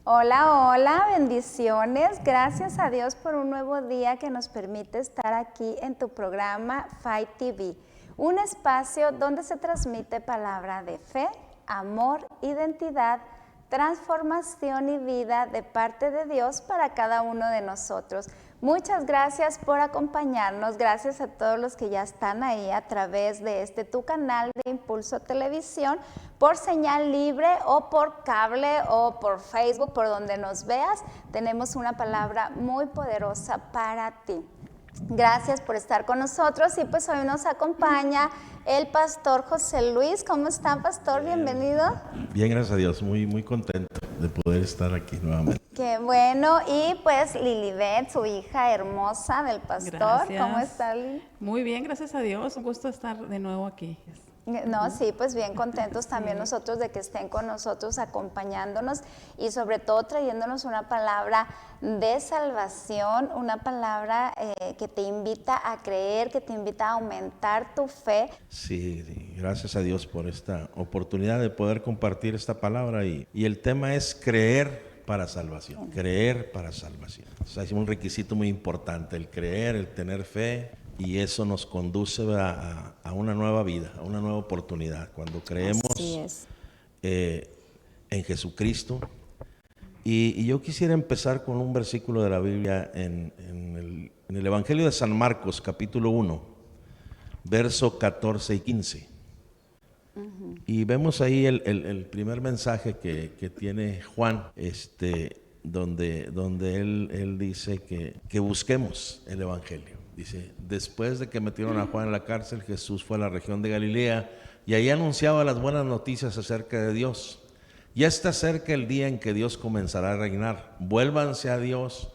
Hola, hola, bendiciones. Gracias a Dios por un nuevo día que nos permite estar aquí en tu programa Fight TV, un espacio donde se transmite palabra de fe, amor, identidad, transformación y vida de parte de Dios para cada uno de nosotros. Muchas gracias por acompañarnos, gracias a todos los que ya están ahí a través de tu canal de Impulso Televisión, por señal libre o por cable o por Facebook, por donde nos veas, tenemos una palabra muy poderosa para ti. Gracias por estar con nosotros y pues hoy nos acompaña el pastor José Luis. ¿Cómo está, pastor? Bienvenido. Bien, gracias a Dios, muy contento de poder estar aquí nuevamente. Qué bueno, y pues Lilibet, su hija hermosa del pastor. Gracias. ¿Cómo está, Lili? Muy bien, gracias a Dios, un gusto estar de nuevo aquí. No, sí, pues bien contentos también nosotros de que estén con nosotros acompañándonos y sobre todo trayéndonos una palabra de salvación, una palabra que te invita a creer, que te invita a aumentar tu fe. Sí, gracias a Dios por esta oportunidad de poder compartir esta palabra y el tema es creer para salvación, creer para salvación. O sea, es un requisito muy importante, el creer, el tener fe. Y eso nos conduce a una nueva vida, a una nueva oportunidad. Cuando creemos en Jesucristo. Y yo quisiera empezar con un versículo de la Biblia en el Evangelio de San Marcos, capítulo 1, verso 14 y 15. Y vemos ahí el primer mensaje que tiene Juan, donde él dice que busquemos el Evangelio. Dice, después de que metieron a Juan en la cárcel, Jesús fue a la región de Galilea y ahí anunciaba las buenas noticias acerca de Dios. Ya está cerca el día en que Dios comenzará a reinar. Vuélvanse a Dios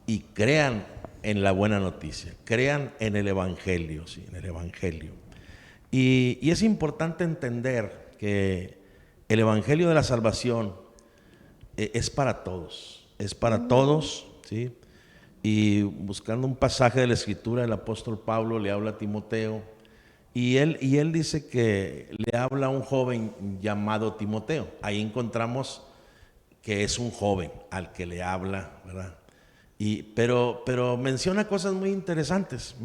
y crean en la buena noticia. Crean en el Evangelio, sí, en el Evangelio. Y es importante entender que el Evangelio de la salvación es para todos. Es para todos, ¿sí? Y buscando un pasaje de la Escritura, el apóstol Pablo le habla a Timoteo y él dice que le habla a un joven llamado Timoteo. Ahí encontramos que es un joven al que le habla, ¿verdad? Pero menciona cosas muy interesantes.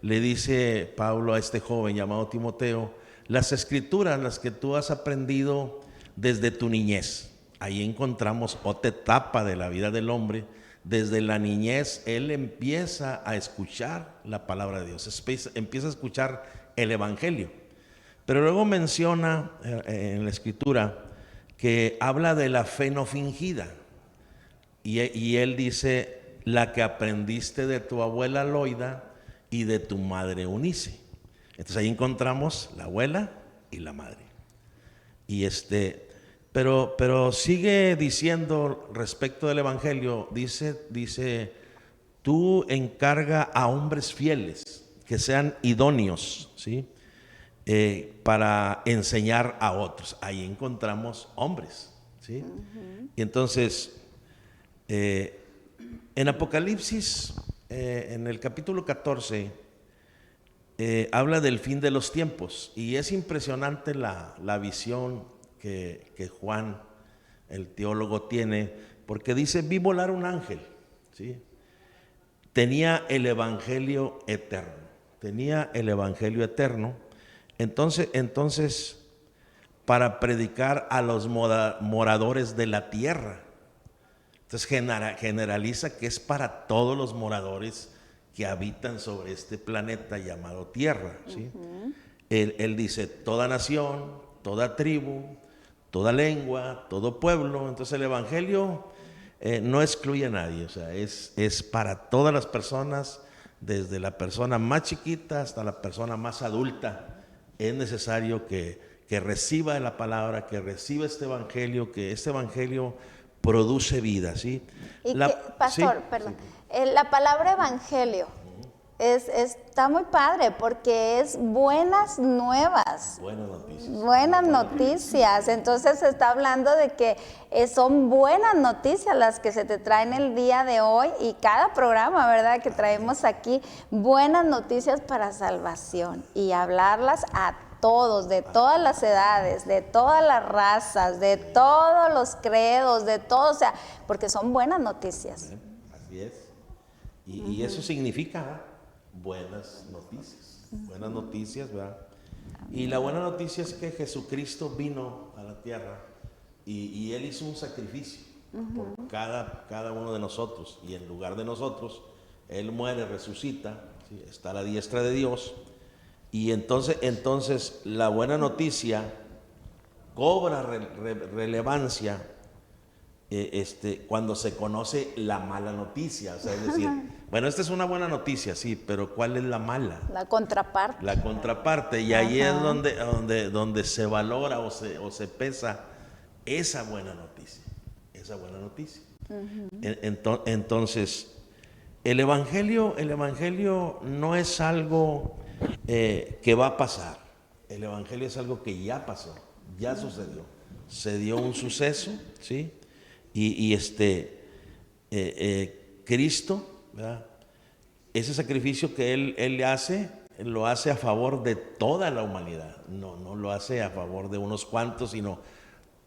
Le dice Pablo a este joven llamado Timoteo, las Escrituras, las que tú has aprendido desde tu niñez. Ahí encontramos otra etapa de la vida del hombre. Desde la niñez, él empieza a escuchar la palabra de Dios, empieza a escuchar el Evangelio. Pero luego menciona en la Escritura que habla de la fe no fingida. Y él dice, la que aprendiste de tu abuela Loida y de tu madre Eunice. Entonces ahí encontramos la abuela y la madre. Pero sigue diciendo respecto del Evangelio, dice, tú encarga a hombres fieles que sean idóneos, ¿sí? Para enseñar a otros. Ahí encontramos hombres, ¿sí? Y entonces, en Apocalipsis, en el capítulo 14, habla del fin de los tiempos y es impresionante la visión que Juan, el teólogo, tiene, porque dice, vi volar un ángel, ¿sí? Tenía el evangelio eterno, entonces para predicar a los moradores de la tierra. Entonces generaliza que es para todos los moradores que habitan sobre este planeta llamado tierra, ¿sí? Él dice, toda nación, toda tribu, toda lengua, todo pueblo. Entonces el Evangelio no excluye a nadie, o sea, es para todas las personas, desde la persona más chiquita hasta la persona más adulta. Es necesario que reciba la palabra, que reciba este Evangelio, que este Evangelio produce vida, ¿sí? Pastor, sí, perdón, sí. La palabra Evangelio está muy padre porque es buenas nuevas. Buenas noticias. Entonces se está hablando de que son buenas noticias las que se te traen el día de hoy y cada programa, ¿verdad? Que traemos aquí, buenas noticias para salvación y hablarlas a todos, de todas las edades, de todas las razas, de todos los credos, de todo, o sea, porque son buenas noticias. Así es. Y eso significa, ¿verdad?, buenas noticias, ¿verdad? Y la buena noticia es que Jesucristo vino a la tierra y Él hizo un sacrificio por cada uno de nosotros, y en lugar de nosotros, Él muere, resucita, ¿sí?, está a la diestra de Dios, y entonces la buena noticia cobra relevancia cuando se conoce la mala noticia. O sea, es decir, bueno, esta es una buena noticia, sí, pero ¿cuál es la mala? La contraparte. La contraparte, y ahí es donde se valora o se pesa esa buena noticia. Entonces, el evangelio no es algo que va a pasar. El evangelio es algo que ya pasó, ya sucedió. Se dio un suceso, ¿sí? Y Cristo, ¿verdad?, ese sacrificio que él hace, lo hace a favor de toda la humanidad. No lo hace a favor de unos cuantos, sino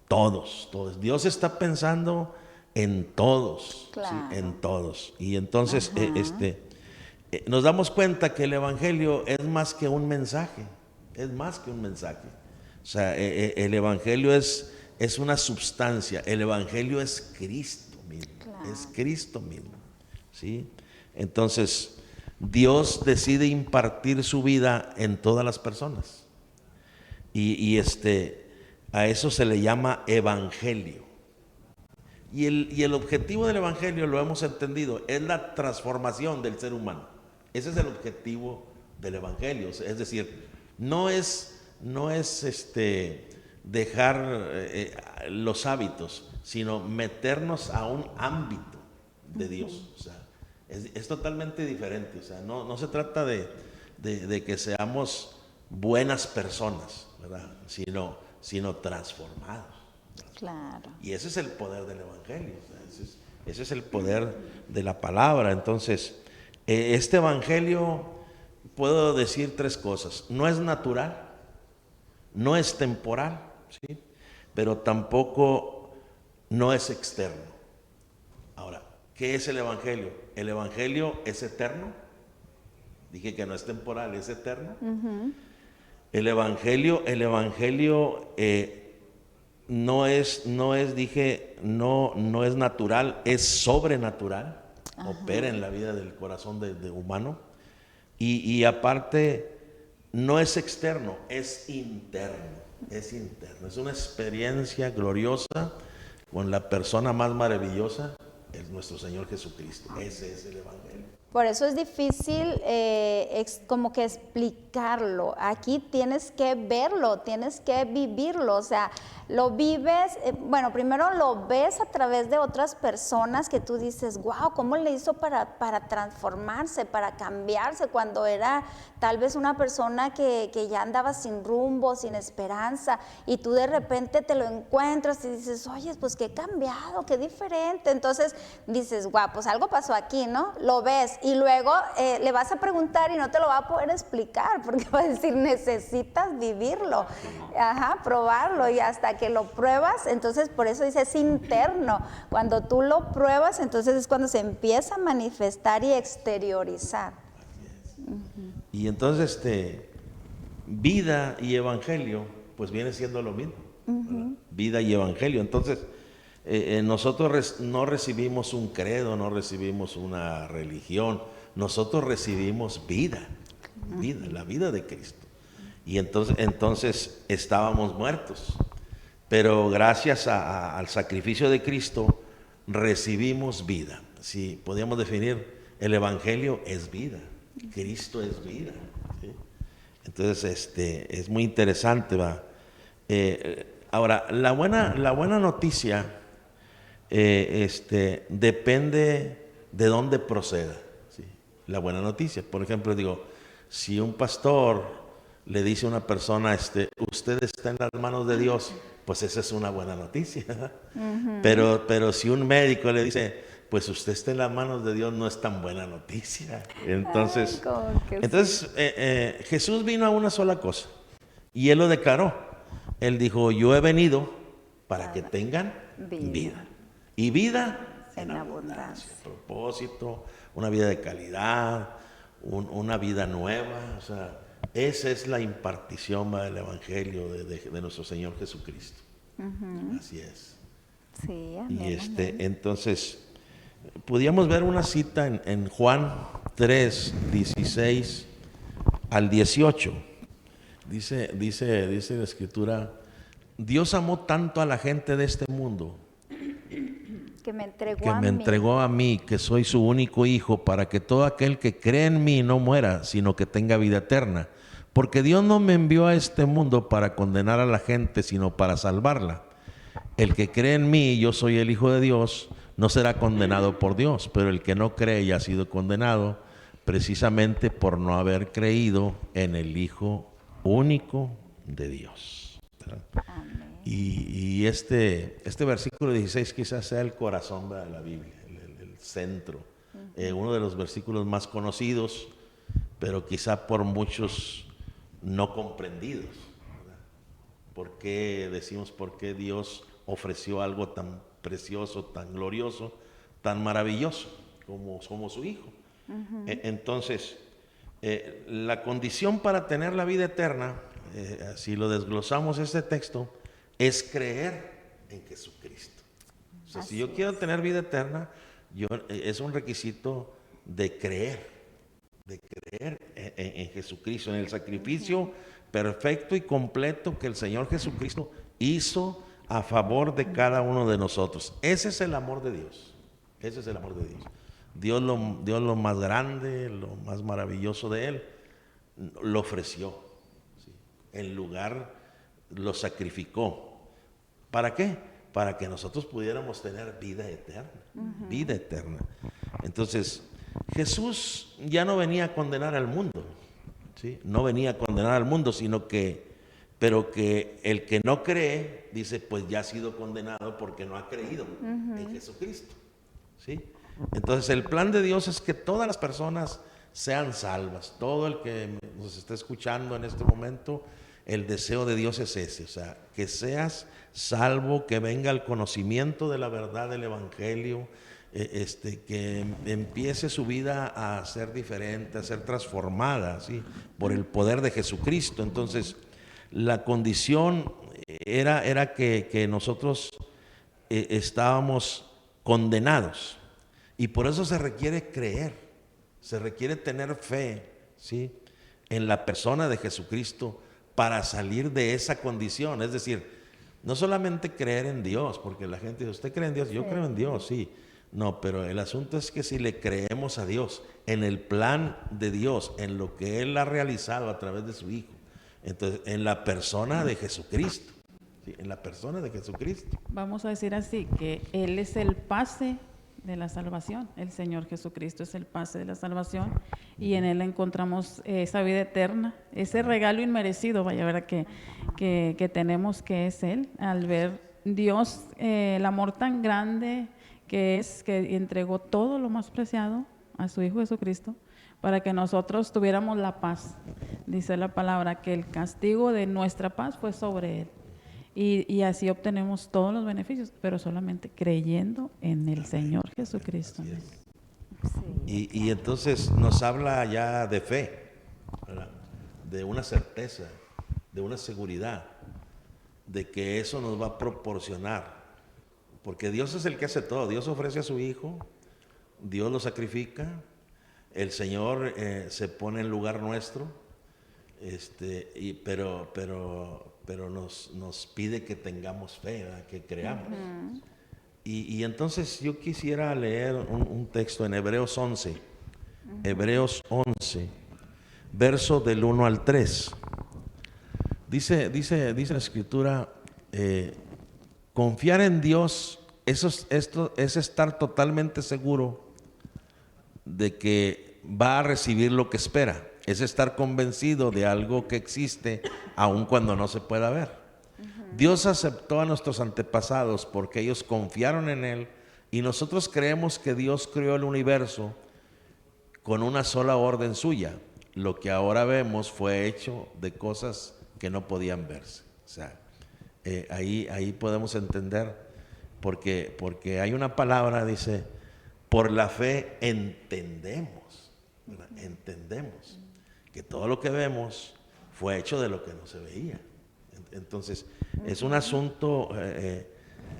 todos. Dios está pensando en todos, claro, ¿sí?, en todos. Y entonces nos damos cuenta que el evangelio es más que un mensaje. O sea, el evangelio es una substancia. El evangelio es Cristo mismo. Claro. Es Cristo mismo, ¿sí? Entonces, Dios decide impartir su vida en todas las personas. Y a eso se le llama evangelio. Y el objetivo del evangelio, lo hemos entendido, es la transformación del ser humano. Ese es el objetivo del evangelio. Es decir, no es dejar los hábitos, sino meternos a un ámbito de Dios. O sea, es totalmente diferente. O sea, no se trata de que seamos buenas personas, ¿verdad?, sino transformados. Claro. Y ese es el poder del evangelio. O sea, ese es el poder de la palabra. Entonces, este evangelio, puedo decir tres cosas: no es natural, no es temporal, ¿sí?, pero tampoco no es externo. Ahora, ¿qué es el evangelio? El evangelio es eterno. Dije que no es temporal, es eterno. El evangelio no es natural, es sobrenatural. Opera en la vida del corazón de humano. Y aparte, no es externo, es interno. Es una experiencia gloriosa con la persona más maravillosa, es nuestro Señor Jesucristo. Ese es el evangelio. Por eso es difícil como que explicarlo. Aquí tienes que verlo, tienes que vivirlo. O sea, lo vives, bueno, primero lo ves a través de otras personas que tú dices, wow, ¿cómo le hizo para transformarse, para cambiarse cuando era tal vez una persona que ya andaba sin rumbo, sin esperanza, y tú de repente te lo encuentras y dices, oye, pues qué cambiado, qué diferente. Entonces dices, wow, pues algo pasó aquí, ¿no? Lo ves y luego le vas a preguntar y no te lo va a poder explicar porque va a decir, necesitas vivirlo, probarlo, y hasta que lo pruebas, entonces por eso dice es interno. Cuando tú lo pruebas, entonces es cuando se empieza a manifestar y exteriorizar. Y entonces vida y evangelio pues viene siendo lo mismo. Vida y evangelio. Entonces nosotros no recibimos un credo, no recibimos una religión, nosotros recibimos vida, la vida de Cristo. Y entonces estábamos muertos, pero gracias al sacrificio de Cristo recibimos vida. Si podíamos definir, el evangelio es vida, Cristo es vida, ¿sí? Entonces es muy interesante, ¿va? Ahora, la buena noticia depende de dónde proceda, ¿sí? La buena noticia. Por ejemplo, digo, si un pastor le dice a una persona, usted está en las manos de Dios, pues esa es una buena noticia. Pero si un médico le dice, pues usted está en las manos de Dios, no es tan buena noticia. Entonces, Jesús vino a una sola cosa, Y Él lo declaró. Él dijo, yo he venido para que tengan vida. Y vida en abundancia. Propósito, una vida de calidad, una vida nueva. O sea, esa es la impartición del Evangelio de nuestro Señor Jesucristo. Así es. Sí, amén, Y entonces, podíamos ver una cita en Juan 3, 16 al 18. Dice la Escritura, Dios amó tanto a la gente de este mundo que me que entregó a mí, que soy su único hijo, para que todo aquel que cree en mí no muera, sino que tenga vida eterna. Porque Dios no me envió a este mundo para condenar a la gente, sino para salvarla. El que cree en mí, yo soy el Hijo de Dios, no será condenado por Dios, pero el que no cree ya ha sido condenado precisamente por no haber creído en el Hijo único de Dios. Amén. Y este versículo 16 quizás sea el corazón de la Biblia, el centro, uno de los versículos más conocidos, pero quizá por muchos no comprendidos. ¿Por qué decimos por qué Dios ofreció algo tan precioso, tan glorioso, tan maravilloso como somos su Hijo? Entonces, la condición para tener la vida eterna, si lo desglosamos este texto, es creer en Jesucristo. O sea, si yo quiero tener vida eterna, es un requisito de creer en Jesucristo, en el sacrificio perfecto y completo que el Señor Jesucristo hizo a favor de cada uno de nosotros. Ese es el amor de Dios. Ese es el amor de Dios. Dios lo más grande, lo más maravilloso de Él, lo ofreció. ¿Sí? En lugar, lo sacrificó. ¿Para qué? Para que nosotros pudiéramos tener vida eterna. Vida eterna. Entonces, Jesús ya no venía a condenar al mundo. ¿Sí? No venía a condenar al mundo, pero que el que no cree, dice, pues ya ha sido condenado porque no ha creído en Jesucristo. ¿Sí? Entonces el plan de Dios es que todas las personas sean salvas. Todo el que nos está escuchando en este momento, el deseo de Dios es ese, o sea, que seas salvo, que venga el conocimiento de la verdad del Evangelio, que empiece su vida a ser diferente, a ser transformada, ¿sí? Por el poder de Jesucristo. Entonces, la condición era que nosotros estábamos condenados, y por eso se requiere creer, se requiere tener fe, ¿sí? En la persona de Jesucristo para salir de esa condición. Es decir, no solamente creer en Dios, porque la gente dice, ¿usted cree en Dios? Yo creo en Dios, sí. No, pero el asunto es que si le creemos a Dios, en el plan de Dios, en lo que Él ha realizado a través de su Hijo, entonces en la persona de Jesucristo, ¿sí? En la persona de Jesucristo. Vamos a decir así, que Él es el pase de la salvación. El Señor Jesucristo es el pase de la salvación, y en Él encontramos esa vida eterna, ese regalo inmerecido, vaya, ¿verdad? Que tenemos, que es Él, al ver Dios, el amor tan grande que entregó todo lo más preciado a su Hijo Jesucristo, para que nosotros tuviéramos la paz. Dice la palabra que el castigo de nuestra paz fue sobre Él. Y así obtenemos todos los beneficios, pero solamente creyendo en el Señor Jesucristo. Y entonces nos habla ya de fe, ¿verdad? De una certeza, de una seguridad, de que eso nos va a proporcionar. Porque Dios es el que hace todo. Dios ofrece a su Hijo, Dios lo sacrifica, el Señor se pone en lugar nuestro, pero nos pide que tengamos fe, ¿verdad? Que creamos. Y entonces yo quisiera leer un texto en Hebreos 11, Hebreos 11, verso del 1 al 3. Dice la Escritura, confiar en Dios esto es estar totalmente seguro de que va a recibir lo que espera. Es estar convencido de algo que existe aun cuando no se pueda ver. Dios aceptó a nuestros antepasados porque ellos confiaron en Él, y nosotros creemos que Dios creó el universo con una sola orden suya. Lo que ahora vemos fue hecho de cosas que no podían verse. O sea, ahí podemos entender, porque hay una palabra, dice, por la fe entendemos, ¿verdad? Entendemos que todo lo que vemos fue hecho de lo que no se veía. Entonces, es un asunto,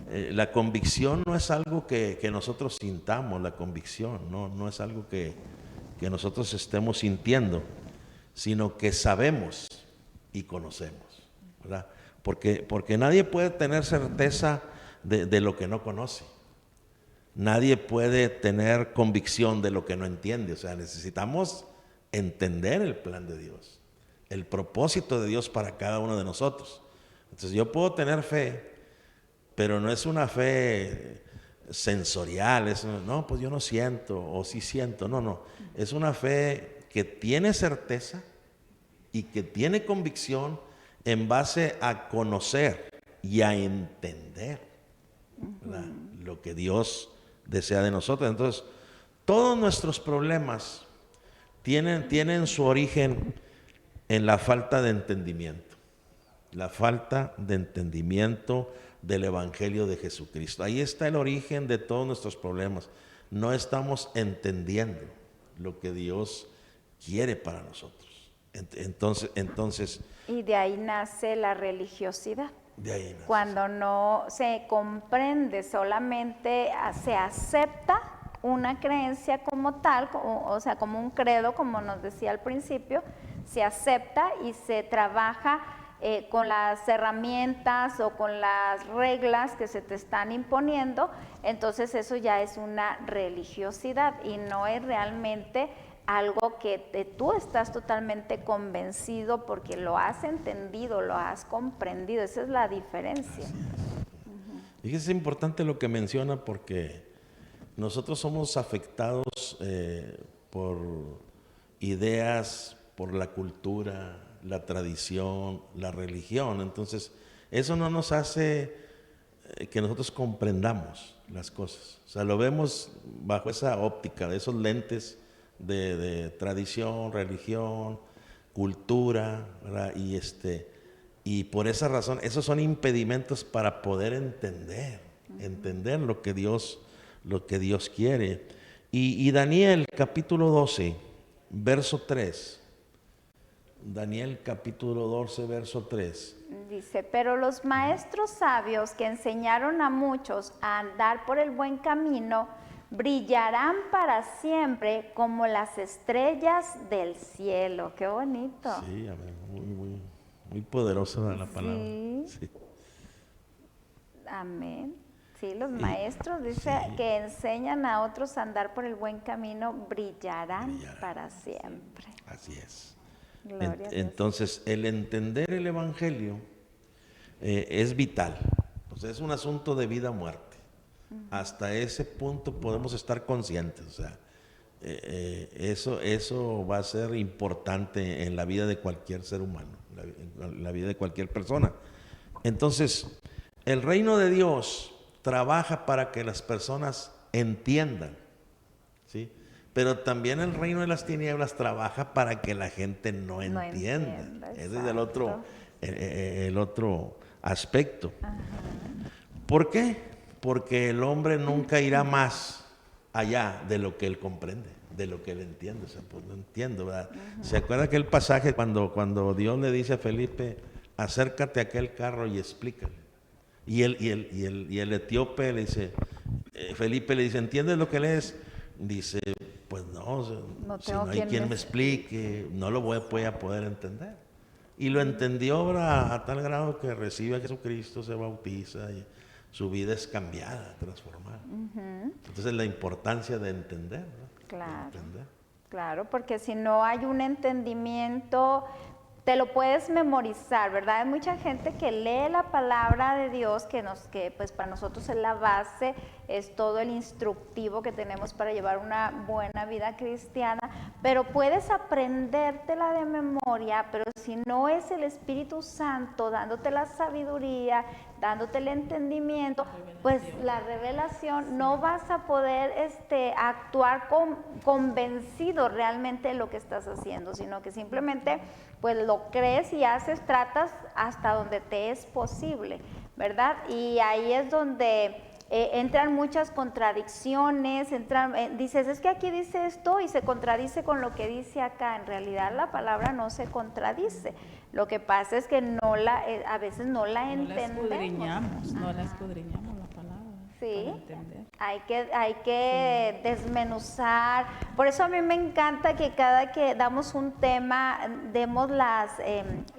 la convicción no es algo que nosotros sintamos, la convicción no es algo que nosotros estemos sintiendo, sino que sabemos y conocemos, ¿verdad? Porque nadie puede tener certeza de lo que no conoce. Nadie puede tener convicción de lo que no entiende. O sea, necesitamos entender el plan de Dios, el propósito de Dios para cada uno de nosotros. Entonces yo puedo tener fe, pero no es una fe sensorial, no, pues yo no siento, o sí siento, no. Es una fe que tiene certeza y que tiene convicción en base a conocer y a entender, ¿verdad?, lo que Dios desea de nosotros. Entonces, todos nuestros problemas tienen su origen en la falta de entendimiento. La falta de entendimiento del Evangelio de Jesucristo. Ahí está el origen de todos nuestros problemas. No estamos entendiendo lo que Dios quiere para nosotros. Entonces Y de ahí nace la religiosidad. de ahí nace. Cuando no se comprende, solamente se acepta una creencia como tal, o sea, como un credo, como nos decía al principio, se acepta y se trabaja con las herramientas o con las reglas que se te están imponiendo. Entonces eso ya es una religiosidad y no es realmente algo que tú estás totalmente convencido porque lo has entendido, lo has comprendido. Esa es la diferencia. Y es importante lo que menciona, porque nosotros somos afectados por ideas, por la cultura, la tradición, la religión. Entonces, eso no nos hace que nosotros comprendamos las cosas. O sea, lo vemos bajo esa óptica, de esos lentes de tradición, religión, cultura, ¿verdad? Y por esa razón, esos son impedimentos para poder entender lo que Dios quiere. Y Daniel capítulo 12, verso 3. Daniel capítulo 12, verso 3. Dice, pero los maestros sabios que enseñaron a muchos a andar por el buen camino, brillarán para siempre como las estrellas del cielo. ¡Qué bonito! Sí, amén. Muy poderosa la palabra. Sí. Amén. Sí, los maestros, dice, sí, que enseñan a otros a andar por el buen camino, brillarán para siempre. Así es. Gloria a Dios. Entonces, el entender el Evangelio es vital. O sea, es un asunto de vida o muerte. Hasta ese punto podemos estar conscientes. O sea, eso va a ser importante en la vida de cualquier ser humano, en la vida de cualquier persona. Entonces, el reino de Dios trabaja para que las personas entiendan, ¿sí? Pero también el reino de las tinieblas trabaja para que la gente no entienda. Ese es el otro aspecto. Ajá. ¿Por qué? Porque el hombre nunca irá más allá de lo que él comprende, de lo que él entiende. O sea, pues no entiendo, ¿verdad? ¿Se acuerda aquel pasaje cuando Dios le dice a Felipe, acércate a aquel carro y explícale? Y el etíope le dice, Felipe le dice, ¿entiendes lo que lees? Dice, pues no, si no hay quien me explique, no lo voy a poder entender. Y lo entendió, ¿verdad?, a tal grado que recibe a Jesucristo, se bautiza y su vida es cambiada, transformada. Entonces la importancia de entender, ¿no? Claro, de entender. Claro, porque si no hay un entendimiento, te lo puedes memorizar, ¿verdad? Hay mucha gente que lee la palabra de Dios, que pues para nosotros es la base, es todo el instructivo que tenemos para llevar una buena vida cristiana, pero puedes aprendértela de memoria, pero si no es el Espíritu Santo dándote la sabiduría, dándote el entendimiento, pues la revelación, no vas a poder actuar convencido realmente de lo que estás haciendo, sino que simplemente pues lo crees y tratas hasta donde te es posible, ¿verdad? Y ahí es donde entran muchas contradicciones, dices, es que aquí dice esto y se contradice con lo que dice acá. En realidad la palabra no se contradice. Lo que pasa es que a veces no la entendemos. No la escudriñamos la palabra. Sí, para entender. hay que desmenuzar. Por eso a mí me encanta que cada que damos un tema, demos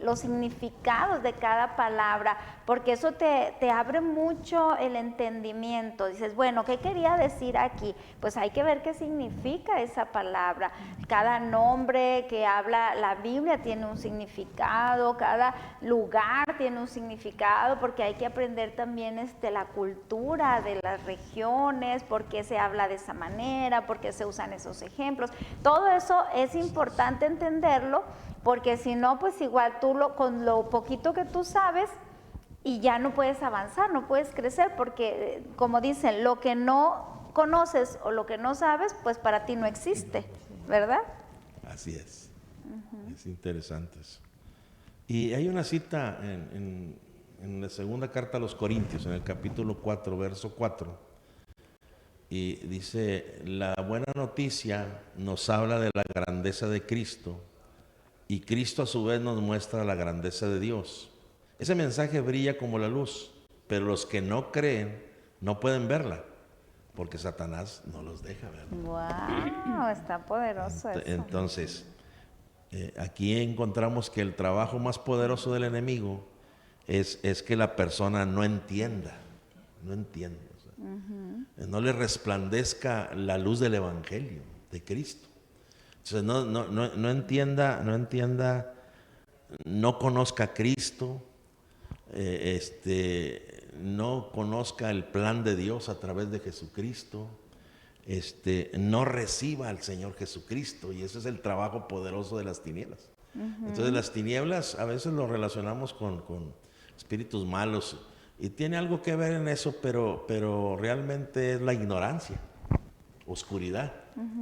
los significados de cada palabra, porque eso te abre mucho el entendimiento. Dices, bueno, ¿qué quería decir aquí? Pues hay que ver qué significa esa palabra. Cada nombre que habla la Biblia tiene un significado, cada lugar tiene un significado, porque hay que aprender también la cultura de las regiones, por qué se habla de esa manera, por qué se usan esos ejemplos. Todo eso es importante entenderlo, porque si no, pues igual tú con lo poquito que tú sabes, y ya no puedes avanzar, no puedes crecer, porque como dicen, lo que no conoces o lo que no sabes, pues para ti no existe, ¿verdad? Así es. Es interesante eso. Y hay una cita en la segunda carta a los Corintios, en el capítulo 4, verso 4, y dice, la buena noticia nos habla de la grandeza de Cristo, y Cristo a su vez nos muestra la grandeza de Dios. Ese mensaje brilla como la luz, pero los que no creen no pueden verla, porque Satanás no los deja verla. ¡Wow! Está poderoso eso. Entonces, aquí encontramos que el trabajo más poderoso del enemigo es que la persona no entienda, o sea, no le resplandezca la luz del Evangelio de Cristo. Entonces, no entienda, no conozca a Cristo, no conozca el plan de Dios a través de Jesucristo, no reciba al Señor Jesucristo, y ese es el trabajo poderoso de las tinieblas. Entonces las tinieblas a veces lo relacionamos con espíritus malos, y tiene algo que ver en eso, pero realmente es la ignorancia, oscuridad.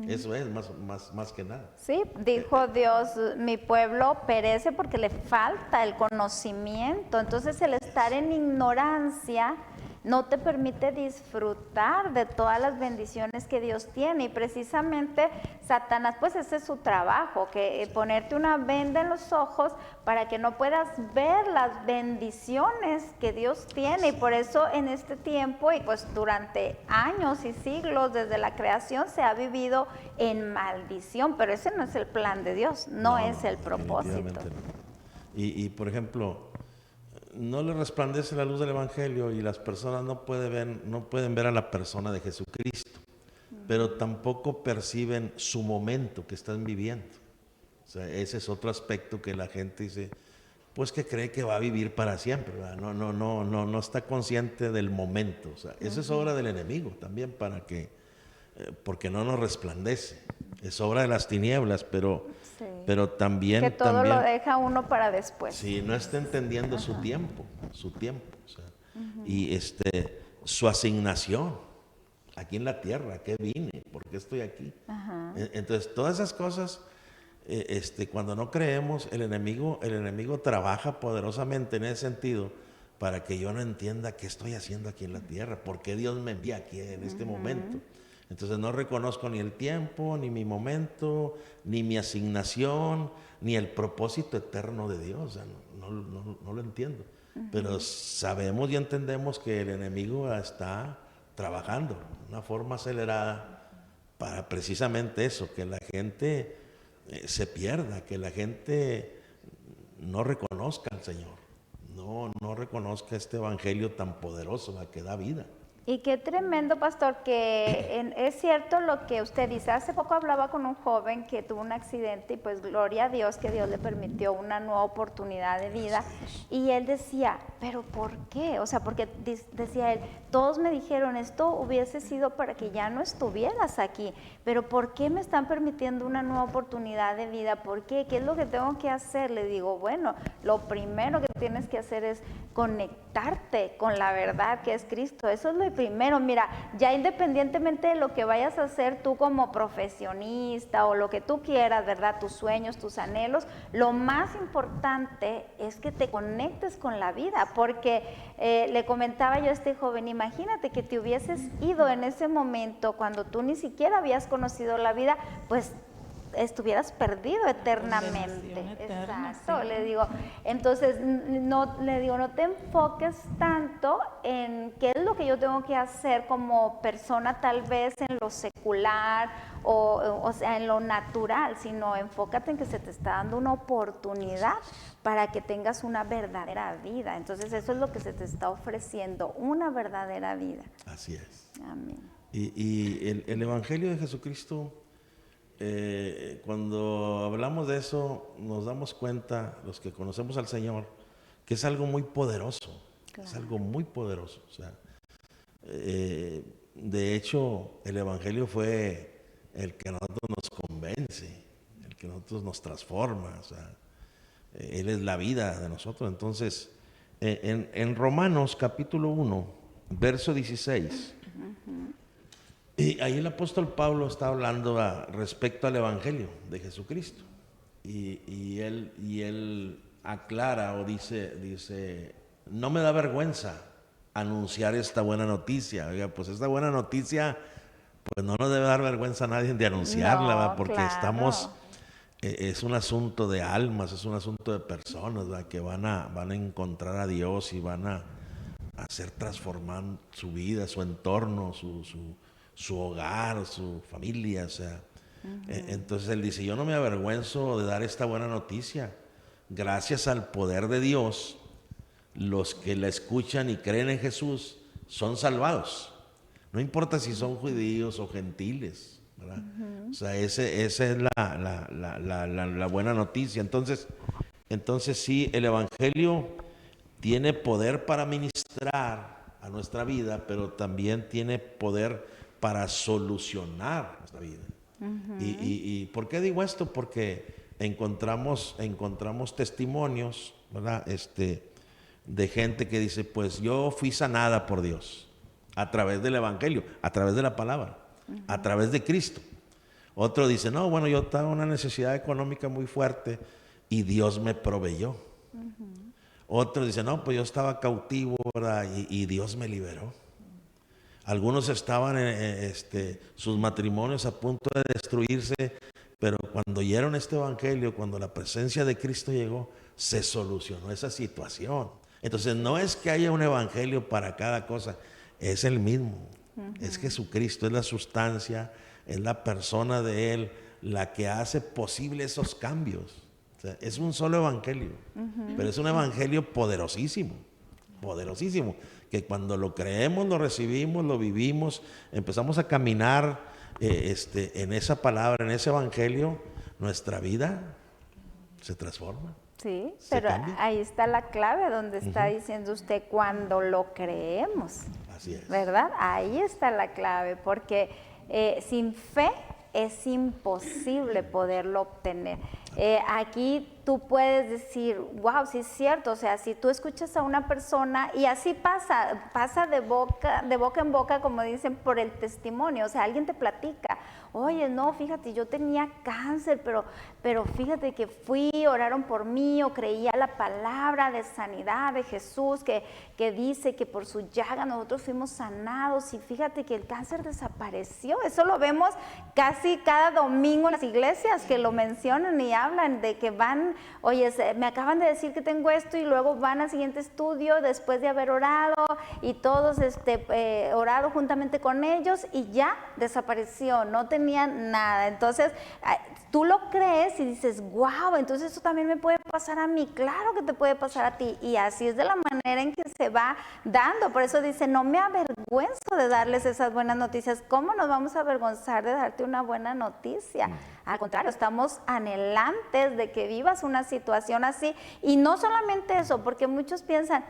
Eso es más que nada. Sí, dijo Dios, mi pueblo perece porque le falta el conocimiento. Entonces el estar en ignorancia no te permite disfrutar de todas las bendiciones que Dios tiene, y precisamente Satanás, pues ese es su trabajo, que ponerte una venda en los ojos para que no puedas ver las bendiciones que Dios tiene. Y por eso en este tiempo, y pues durante años y siglos desde la creación, se ha vivido en maldición, pero ese no es el plan de Dios, no es el propósito. Y por ejemplo, no le resplandece la luz del Evangelio, y las personas no pueden ver a la persona de Jesucristo, pero tampoco perciben su momento que están viviendo. O sea, ese es otro aspecto que la gente dice, pues que cree que va a vivir para siempre, ¿verdad? No está consciente del momento. O sea, esa es obra del enemigo también, porque no nos resplandece. Es obra de las tinieblas, pero también... Que todo lo deja uno para después. Sí, no está entendiendo su tiempo, o sea, y su asignación aquí en la tierra, ¿qué vine? ¿Por qué estoy aquí? Entonces, todas esas cosas, cuando no creemos, el enemigo trabaja poderosamente en ese sentido, para que yo no entienda qué estoy haciendo aquí en la tierra, por qué Dios me envía aquí en este momento. Entonces no reconozco ni el tiempo, ni mi momento, ni mi asignación, ni el propósito eterno de Dios. O sea, no lo entiendo. Pero sabemos y entendemos que el enemigo está trabajando de una forma acelerada para precisamente eso, que la gente se pierda, que la gente no reconozca al Señor, no reconozca este evangelio tan poderoso, que da vida. Y qué tremendo, pastor, que es cierto lo que usted dice. Hace poco hablaba con un joven que tuvo un accidente y pues gloria a Dios que Dios le permitió una nueva oportunidad de vida. Y él decía, ¿pero por qué? O sea, porque decía él, todos me dijeron, esto hubiese sido para que ya no estuvieras aquí, pero ¿por qué me están permitiendo una nueva oportunidad de vida? ¿Por qué? ¿Qué es lo que tengo que hacer? Le digo, bueno, lo primero que tienes que hacer es conectarte con la verdad que es Cristo. Eso es lo primero. Mira, ya independientemente de lo que vayas a hacer tú como profesionista o lo que tú quieras, ¿verdad? Tus sueños, tus anhelos, lo más importante es que te conectes con la vida, porque le comentaba yo a este joven, imagínate que te hubieses ido en ese momento cuando tú ni siquiera habías conocido la vida, pues estuvieras perdido eternamente. Eterna, Exacto, sí. le digo. Entonces, no te enfoques tanto en qué es lo que yo tengo que hacer como persona, tal vez en lo secular o sea, en lo natural, sino enfócate en que se te está dando una oportunidad para que tengas una verdadera vida. Entonces, eso es lo que se te está ofreciendo, una verdadera vida. Así es. Amén. Y el Evangelio de Jesucristo, cuando hablamos de eso, nos damos cuenta, los que conocemos al Señor, que es algo muy poderoso. Claro. Es algo muy poderoso. O sea, de hecho, el Evangelio fue el que a nosotros nos convence, el que a nosotros nos transforma. O sea, Él es la vida de nosotros. Entonces, en Romanos capítulo 1, verso 16, y ahí el apóstol Pablo está hablando respecto al Evangelio de Jesucristo. Y él aclara o dice, no me da vergüenza anunciar esta buena noticia. Oiga, pues esta buena noticia, pues no nos debe dar vergüenza a nadie de anunciarla, No, ¿verdad? Porque claro. estamos, es un asunto de almas, es un asunto de personas, ¿verdad? Que van a encontrar a Dios y van a hacer transformar su vida, su entorno, su hogar, su familia, o sea. Entonces él dice, yo no me avergüenzo de dar esta buena noticia. Gracias al poder de Dios, los que la escuchan y creen en Jesús son salvados. No importa si son judíos o gentiles, ¿verdad? O sea, esa es la buena noticia. Entonces sí, el Evangelio tiene poder para ministrar a nuestra vida, pero también tiene poder para solucionar nuestra vida. ¿Y por qué digo esto? Porque encontramos testimonios, ¿verdad? De gente que dice, pues yo fui sanada por Dios a través del Evangelio, a través de la palabra, a través de Cristo. Otro dice, no, bueno, yo estaba en una necesidad económica muy fuerte y Dios me proveyó. Otro dice, no, pues yo estaba cautivo, ¿verdad? Y Dios me liberó. Algunos estaban sus matrimonios a punto de destruirse, pero cuando oyeron este evangelio, cuando la presencia de Cristo llegó, se solucionó esa situación. Entonces no es que haya un evangelio para cada cosa, es el mismo. Es Jesucristo, es la sustancia, es la persona de Él la que hace posible esos cambios. O sea, es un solo evangelio, pero es un evangelio poderosísimo, que cuando lo creemos, lo recibimos, lo vivimos, empezamos a caminar en esa palabra, en ese evangelio, nuestra vida se transforma. Sí, pero cambia. ahí está la clave donde está diciendo usted cuando lo creemos. Así es. ¿Verdad? Ahí está la clave, porque sin fe es imposible poderlo obtener. Aquí tú puedes decir, wow, sí es cierto, o sea, si tú escuchas a una persona y así pasa de boca en boca, como dicen, por el testimonio, o sea, alguien te platica, oye, no, fíjate, yo tenía cáncer, pero fíjate que oraron por mí, o creía la palabra de sanidad de Jesús, que dice que por su llaga nosotros fuimos sanados, y fíjate que el cáncer desapareció. Eso lo vemos casi cada domingo en las iglesias, que lo mencionan y hablan de que van, oye, me acaban de decir que tengo esto, y luego van al siguiente estudio después de haber orado, y todos orado juntamente con ellos, y ya desapareció, no tenía tenía nada. Entonces, tú lo crees y dices, wow, entonces eso también me puede pasar a mí. Claro que te puede pasar a ti. Y así es de la manera en que se va dando. Por eso dice, no me avergüenzo de darles esas buenas noticias. ¿Cómo nos vamos a avergonzar de darte una buena noticia? Al contrario, estamos anhelantes de que vivas una situación así. Y no solamente eso, porque muchos piensan,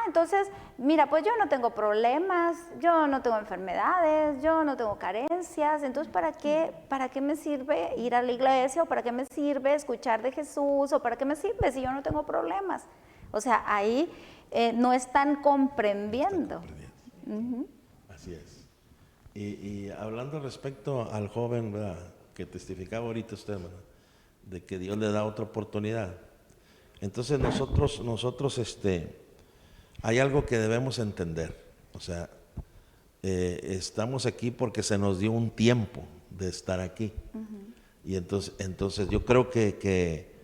entonces, mira, pues yo no tengo problemas, yo no tengo enfermedades, yo no tengo carencias, entonces ¿para qué me sirve ir a la iglesia? ¿O para qué me sirve escuchar de Jesús? ¿O para qué me sirve si yo no tengo problemas? O sea, ahí no están comprendiendo. Así es. Y hablando respecto al joven, ¿verdad?, que testificaba ahorita usted, ¿verdad?, de que Dios le da otra oportunidad. Entonces nosotros hay algo que debemos entender. O sea, estamos aquí porque se nos dio un tiempo de estar aquí. Y entonces yo creo que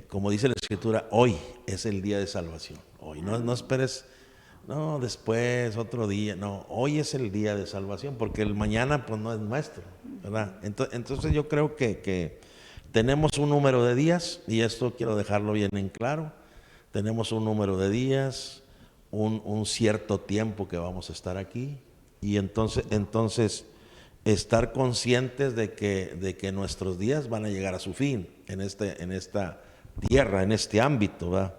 como dice la Escritura, hoy es el día de salvación. Hoy, no esperes, no, después, otro día. No, hoy es el día de salvación, porque el mañana pues no es nuestro, ¿verdad? Entonces yo creo que tenemos un número de días, y esto quiero dejarlo bien en claro. Tenemos un número de días, un cierto tiempo que vamos a estar aquí, y entonces estar conscientes de que nuestros días van a llegar a su fin en esta tierra, en este ámbito, ¿verdad?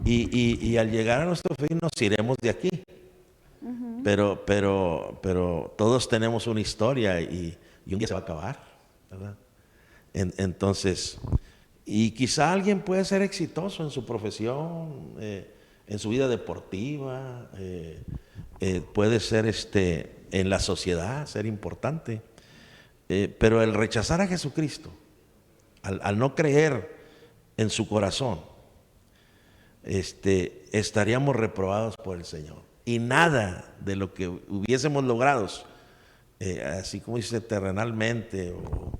Y al llegar a nuestro fin nos iremos de aquí. Pero todos tenemos una historia y un día se va a acabar, ¿verdad? Entonces, y quizá alguien puede ser exitoso en su profesión, en su vida deportiva, puede ser en la sociedad, ser importante, pero el rechazar a Jesucristo, al no creer en su corazón, estaríamos reprobados por el Señor. Y nada de lo que hubiésemos logrado, así como dice, terrenalmente o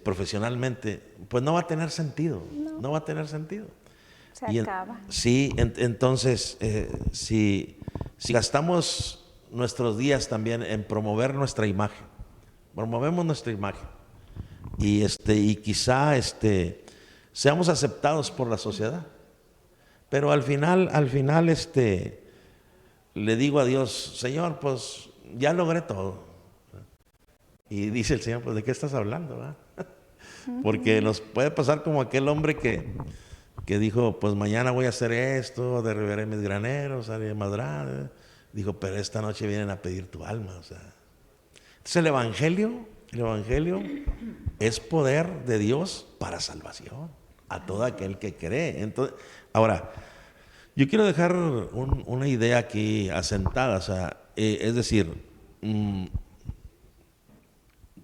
profesionalmente, pues no va a tener sentido. No va a tener sentido. Se acaba. Sí, entonces, si gastamos nuestros días también en promover nuestra imagen, promovemos nuestra imagen, y quizá seamos aceptados por la sociedad, pero al final le digo a Dios, Señor, pues ya logré todo. Y dice el Señor, pues ¿de qué estás hablando, verdad? Porque nos puede pasar como aquel hombre que dijo, pues mañana voy a hacer esto, derribaré mis graneros, haré madrar. Dijo, pero esta noche vienen a pedir tu alma. O sea, entonces el evangelio es poder de Dios para salvación a todo aquel que cree. Entonces, ahora, yo quiero dejar una idea aquí asentada. O sea, es decir,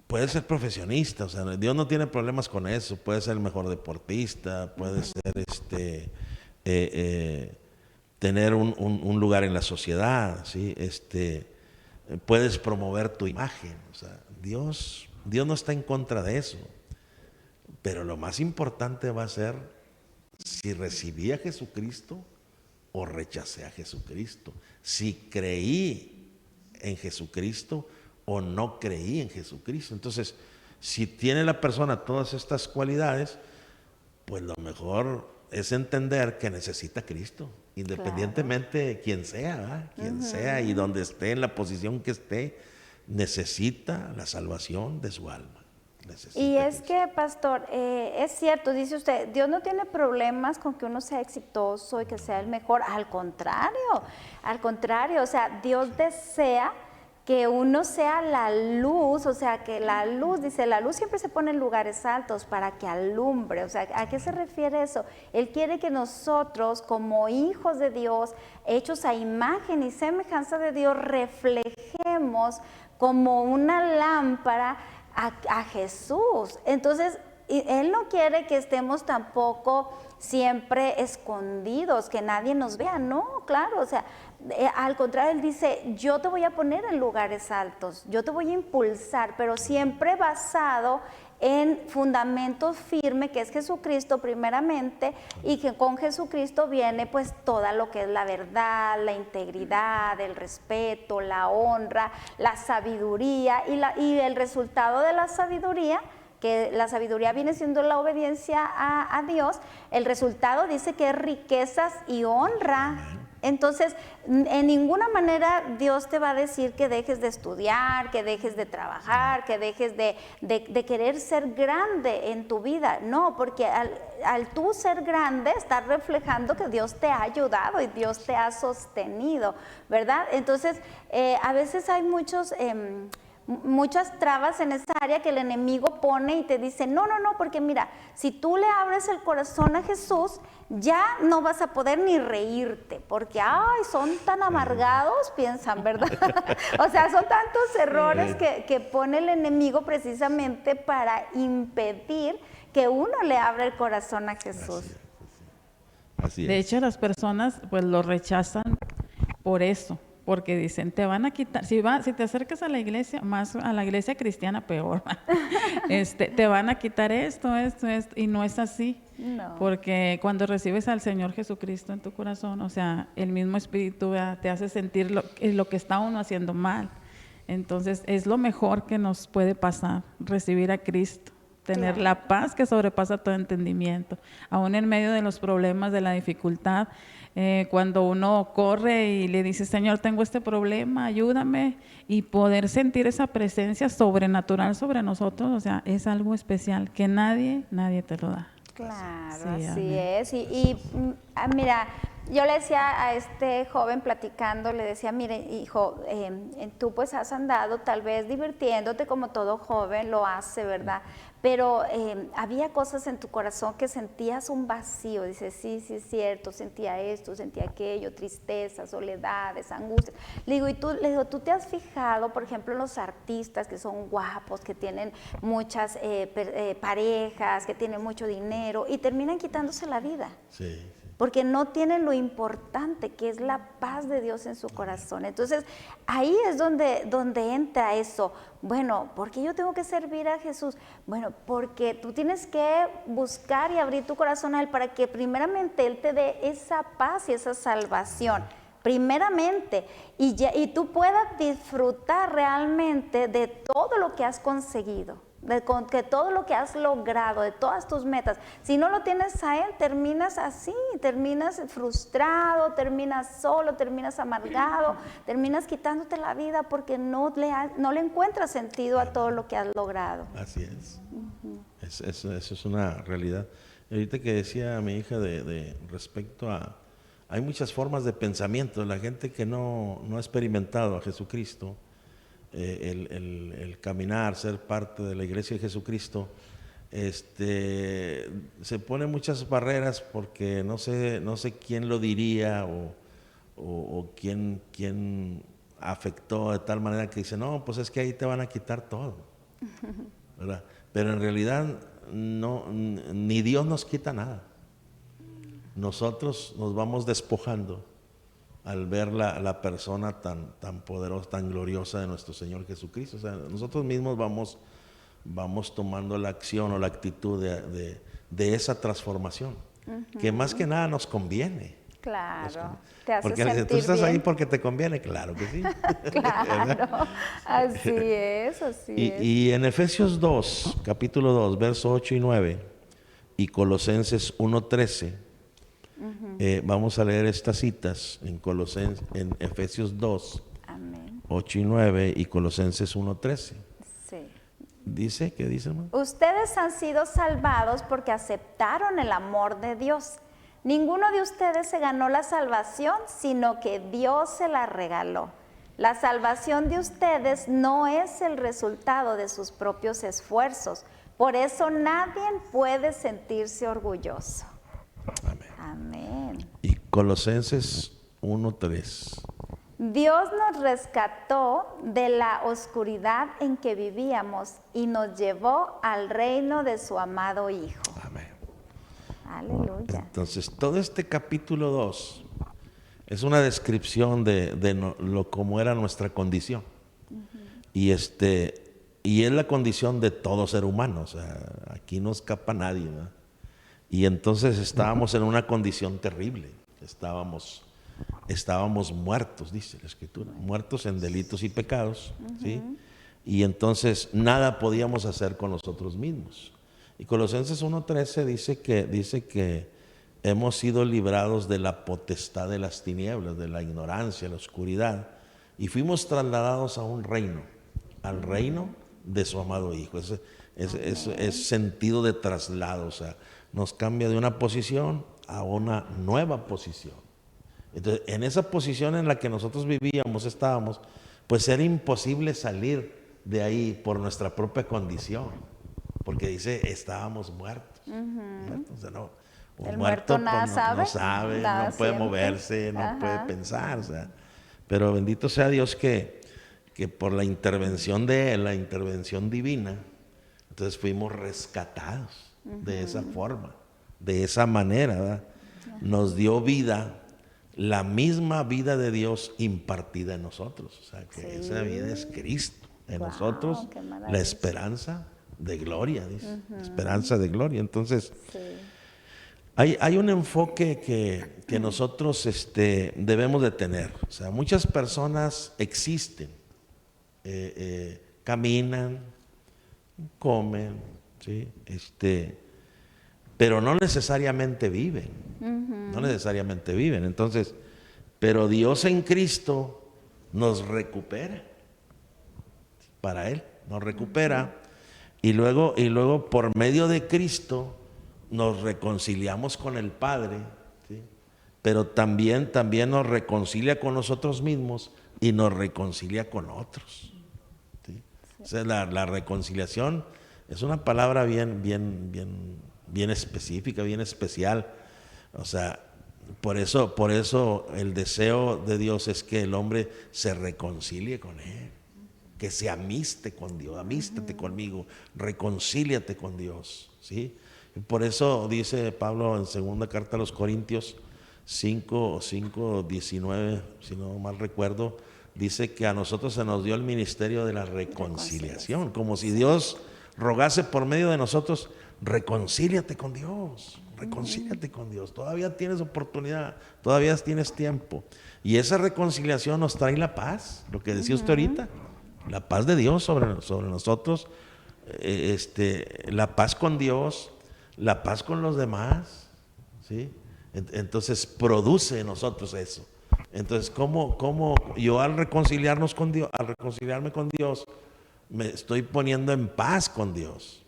puede ser profesionista, o sea, Dios no tiene problemas con eso. Puede ser el mejor deportista, puede ser tener un lugar en la sociedad, ¿sí? Puedes promover tu imagen. O sea, Dios no está en contra de eso. Pero lo más importante va a ser si recibí a Jesucristo o rechacé a Jesucristo. Si creí en Jesucristo o no creí en Jesucristo. Entonces, si tiene la persona todas estas cualidades, pues lo mejor es entender que necesita a Cristo, independientemente de quién sea, ¿verdad? Quien sea y donde esté, en la posición que esté, necesita la salvación de su alma. Y es que, pastor, es cierto, dice usted, Dios no tiene problemas con que uno sea exitoso y que sea el mejor. Al contrario, o sea, Dios desea que uno sea la luz, o sea, que la luz, dice, la luz siempre se pone en lugares altos para que alumbre. O sea, ¿a qué se refiere eso? Él quiere que nosotros, como hijos de Dios, hechos a imagen y semejanza de Dios, reflejemos como una lámpara a Jesús. Entonces, Él no quiere que estemos tampoco siempre escondidos, que nadie nos vea, no, claro, o sea, al contrario, Él dice, yo te voy a poner en lugares altos, yo te voy a impulsar, pero siempre basado en fundamentos firmes, que es Jesucristo primeramente, y que con Jesucristo viene pues toda lo que es la verdad, la integridad, el respeto, la honra, la sabiduría, y el resultado de la sabiduría, que la sabiduría viene siendo la obediencia a Dios, el resultado dice que es riquezas y honra. Entonces, en ninguna manera Dios te va a decir que dejes de estudiar, que dejes de trabajar, que dejes de querer ser grande en tu vida. No, porque al tú ser grande, estás reflejando que Dios te ha ayudado y Dios te ha sostenido, ¿verdad? Entonces, a veces hay muchas trabas en esa área que el enemigo pone y te dice, no, porque mira, si tú le abres el corazón a Jesús, ya no vas a poder ni reírte, porque, ay, son tan amargados, piensan, ¿verdad? O sea, son tantos errores que pone el enemigo precisamente para impedir que uno le abra el corazón a Jesús. Así es. De hecho, las personas pues lo rechazan por eso, porque dicen, te van a quitar, si te acercas a la iglesia, más a la iglesia cristiana, peor, te van a quitar esto, y no es así. No. Porque cuando recibes al Señor Jesucristo en tu corazón, o sea, el mismo Espíritu, ¿verdad?, te hace sentir lo que está uno haciendo mal. Entonces, es lo mejor que nos puede pasar, recibir a Cristo, tener la paz que sobrepasa todo entendimiento, aún en medio de los problemas, de la dificultad. Cuando uno corre y le dice, Señor, tengo este problema, ayúdame, y poder sentir esa presencia sobrenatural sobre nosotros, o sea, es algo especial que nadie te lo da. Claro, Sí, así amén. es. Mira, yo le decía a este joven platicando, le decía, mire, hijo, tú pues has andado tal vez divirtiéndote como todo joven lo hace, ¿verdad? Pero había cosas en tu corazón que sentías un vacío. Dice, sí, es cierto, sentía esto, sentía aquello, tristeza, soledades, angustias. Le digo, ¿tú te has fijado, por ejemplo, en los artistas que son guapos, que tienen muchas parejas, que tienen mucho dinero y terminan quitándose la vida? Sí. Porque no tienen lo importante que es la paz de Dios en su corazón. Entonces, ahí es donde entra eso. Bueno, ¿por qué yo tengo que servir a Jesús? Bueno, porque tú tienes que buscar y abrir tu corazón a Él para que primeramente Él te dé esa paz y esa salvación. Primeramente, y tú puedas disfrutar realmente de todo lo que has conseguido, de todo lo que has logrado, de todas tus metas. Si no lo tienes a Él, terminas así, terminas frustrado, terminas solo, terminas amargado, terminas quitándote la vida porque no le encuentras sentido a todo lo que has logrado. Así es. Eso es una realidad. Y ahorita que decía mi hija de respecto a... Hay muchas formas de pensamiento. La gente que no ha experimentado a Jesucristo, el caminar, ser parte de la iglesia de Jesucristo, se pone muchas barreras porque no sé quién lo diría o quién afectó de tal manera que dice, no, pues es que ahí te van a quitar todo, ¿verdad? Pero en realidad ni Dios nos quita nada. Nosotros nos vamos despojando al ver la persona tan poderosa, tan gloriosa de nuestro Señor Jesucristo. O sea, nosotros mismos vamos tomando la acción o la actitud de esa transformación, que más que nada nos conviene. Claro, te hace Porque sentir tú estás bien. ahí porque te conviene, claro que sí. Claro, así es. Y en Efesios 2, capítulo 2, versos 8 y 9, y Colosenses 1:13, vamos a leer estas citas en Efesios 2, Amén. 8 y 9 y Colosenses 1:13. Sí. Dice, ¿qué dice, hermano? Ustedes han sido salvados porque aceptaron el amor de Dios. Ninguno de ustedes se ganó la salvación, sino que Dios se la regaló. La salvación de ustedes no es el resultado de sus propios esfuerzos. Por eso nadie puede sentirse orgulloso. Amén. Amén. Y Colosenses 1:3. Dios nos rescató de la oscuridad en que vivíamos y nos llevó al reino de su amado Hijo. Amén. Aleluya. Entonces, todo este capítulo 2 es una descripción de cómo era nuestra condición. Y Y es la condición de todo ser humano, o sea, aquí no escapa nadie, ¿verdad? Y entonces estábamos en una condición terrible, estábamos muertos, dice la Escritura, muertos en delitos y pecados, ¿sí? Y entonces nada podíamos hacer con nosotros mismos. Y Colosenses 1:13 dice que hemos sido librados de la potestad de las tinieblas, de la ignorancia, la oscuridad, y fuimos trasladados a un reino, al reino de su amado Hijo. Es sentido de traslado, o sea, nos cambia de una posición a una nueva posición. Entonces, en esa posición en la que nosotros estábamos, pues era imposible salir de ahí por nuestra propia condición, porque dice, estábamos muertos. Muertos, o sea, no, un El muerto muerto nada pues, sabe, no sabe, nada no puede siente. moverse, no Ajá. puede pensar, o sea, pero bendito sea Dios que por la intervención de Él, la intervención divina, entonces fuimos rescatados de esa forma, de esa manera, ¿verdad? Nos dio vida, la misma vida de Dios impartida en nosotros. O sea, que Sí. esa vida es Cristo. En Guau, nosotros, qué la maravilla. esperanza de gloria, dice. Esperanza de gloria. Entonces, Sí. hay un enfoque que nosotros debemos de tener. O sea, muchas personas existen, caminan, comen, ¿sí? Pero no necesariamente viven. No necesariamente viven. Entonces, pero Dios en Cristo nos recupera. Para Él, nos recupera. Y luego por medio de Cristo nos reconciliamos con el Padre, ¿sí? Pero también nos reconcilia con nosotros mismos y nos reconcilia con otros. ¿Sí? O sea, la reconciliación es una palabra bien específica, bien especial. O sea, por eso el deseo de Dios es que el hombre se reconcilie con Él, que se amiste con Dios, amístate conmigo, reconcíliate con Dios, ¿sí? Y por eso dice Pablo en segunda carta a los Corintios 5:19, si no mal recuerdo, dice que a nosotros se nos dio el ministerio de la reconciliación, como si Dios rogase por medio de nosotros, reconcíliate con Dios, reconcíliate con Dios, todavía tienes oportunidad, todavía tienes tiempo. Y esa reconciliación nos trae la paz, lo que decía usted ahorita, la paz de Dios sobre nosotros, la paz con Dios, la paz con los demás, ¿sí? Entonces produce en nosotros eso. Entonces, ¿cómo yo al reconciliarme con Dios, me estoy poniendo en paz con Dios?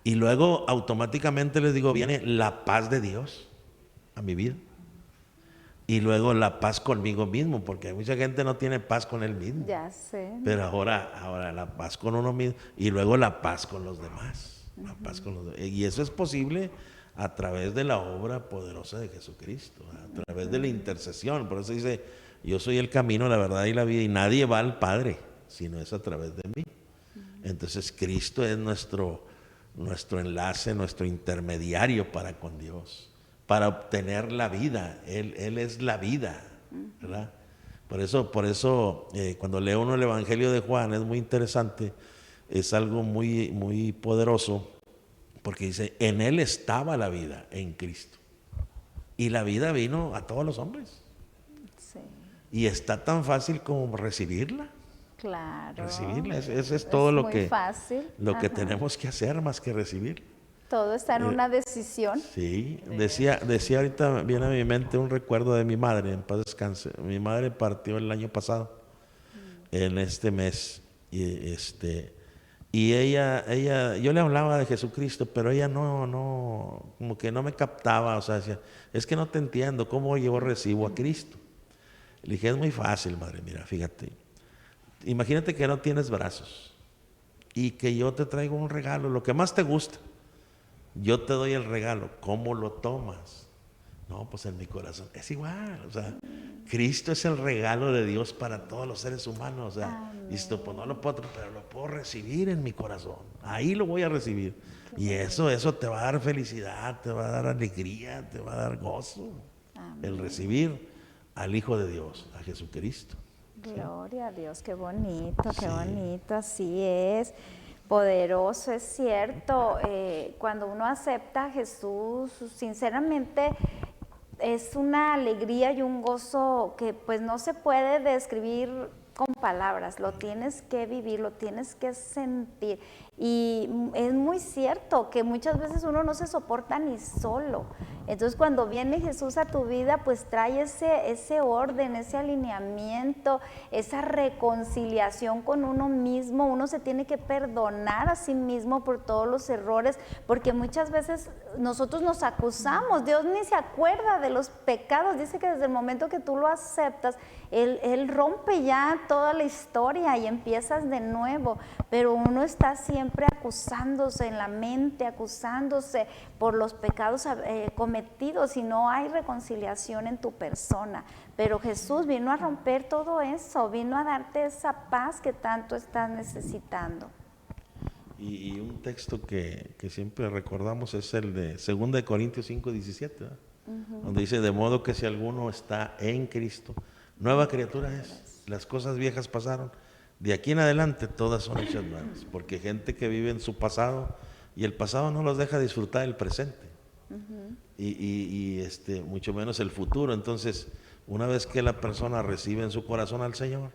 Y luego automáticamente les digo, viene la paz de Dios a mi vida. Y luego la paz conmigo mismo, porque mucha gente no tiene paz con él mismo. Ya sé. Pero ahora la paz con uno mismo y luego la paz con los demás. La paz con los demás. Y eso es posible a través de la obra poderosa de Jesucristo, a través de la intercesión. Por eso dice, yo soy el camino, la verdad y la vida, y nadie va al Padre, sino es a través de mí. Entonces Cristo es nuestro enlace, nuestro intermediario para con Dios, para obtener la vida. Él es la vida, ¿verdad? Por eso cuando lee uno el Evangelio de Juan es muy interesante, es algo muy poderoso, porque dice, en Él estaba la vida, en Cristo. Y la vida vino a todos los hombres. Sí. Y está tan fácil como recibirla. Claro. Recibirla, eso es todo lo muy que fácil. Ajá. Tenemos que hacer más que recibir. Todo está en una decisión. Sí, decía ahorita, viene a mi mente un recuerdo de mi madre, en paz descanse. Mi madre partió el año pasado, en este mes, y ella, yo le hablaba de Jesucristo, pero ella no, como que no me captaba, o sea, decía, es que no te entiendo, ¿cómo yo recibo a Cristo? Le dije, es muy fácil, madre, mira, fíjate, imagínate que no tienes brazos y que yo te traigo un regalo, lo que más te gusta. Yo te doy el regalo, ¿cómo lo tomas? No, pues en mi corazón. Es igual, o sea, Cristo es el regalo de Dios para todos los seres humanos. O sea, listo, pues no lo puedo, pero lo puedo recibir en mi corazón. Ahí lo voy a recibir. Y eso te va a dar felicidad, te va a dar alegría, te va a dar gozo. El recibir al Hijo de Dios, a Jesucristo. Gloria a Dios, qué bonito, así es. Poderoso, es cierto. Cuando uno acepta a Jesús, sinceramente es una alegría y un gozo que pues no se puede describir con palabras, lo tienes que vivir, lo tienes que sentir. Y es muy cierto que muchas veces uno no se soporta ni solo. Entonces cuando viene Jesús a tu vida, pues trae ese orden, ese alineamiento, esa reconciliación con uno mismo. Uno se tiene que perdonar a sí mismo por todos los errores, porque muchas veces nosotros nos acusamos. Dios ni se acuerda de los pecados. Dice que desde el momento que tú lo aceptas, Él rompe ya toda la historia y empiezas de nuevo. Pero uno está siempre acusándose en la mente, acusándose por los pecados cometidos, y no hay reconciliación en tu persona. Pero Jesús vino a romper todo eso, vino a darte esa paz que tanto estás necesitando. Y un texto que siempre recordamos es el de 2 Corintios 5:17, donde dice: de modo que si alguno está en Cristo, nueva criatura es. Las cosas viejas pasaron, de aquí en adelante todas son hechas nuevas. Porque gente que vive en su pasado, y el pasado no los deja disfrutar el presente, y mucho menos el futuro. Entonces, una vez que la persona recibe en su corazón al Señor,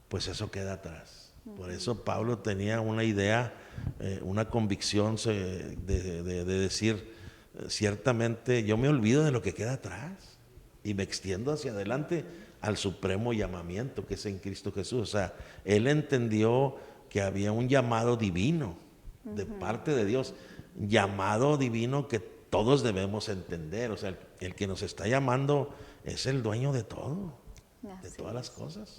pues eso queda atrás. Por eso Pablo tenía una idea, una convicción de decir: ciertamente yo me olvido de lo que queda atrás y me extiendo hacia adelante al supremo llamamiento que es en Cristo Jesús. O sea, él entendió que había un llamado divino de parte de Dios, llamado divino que todos debemos entender. O sea, el que nos está llamando es el dueño de todo, de todas las cosas.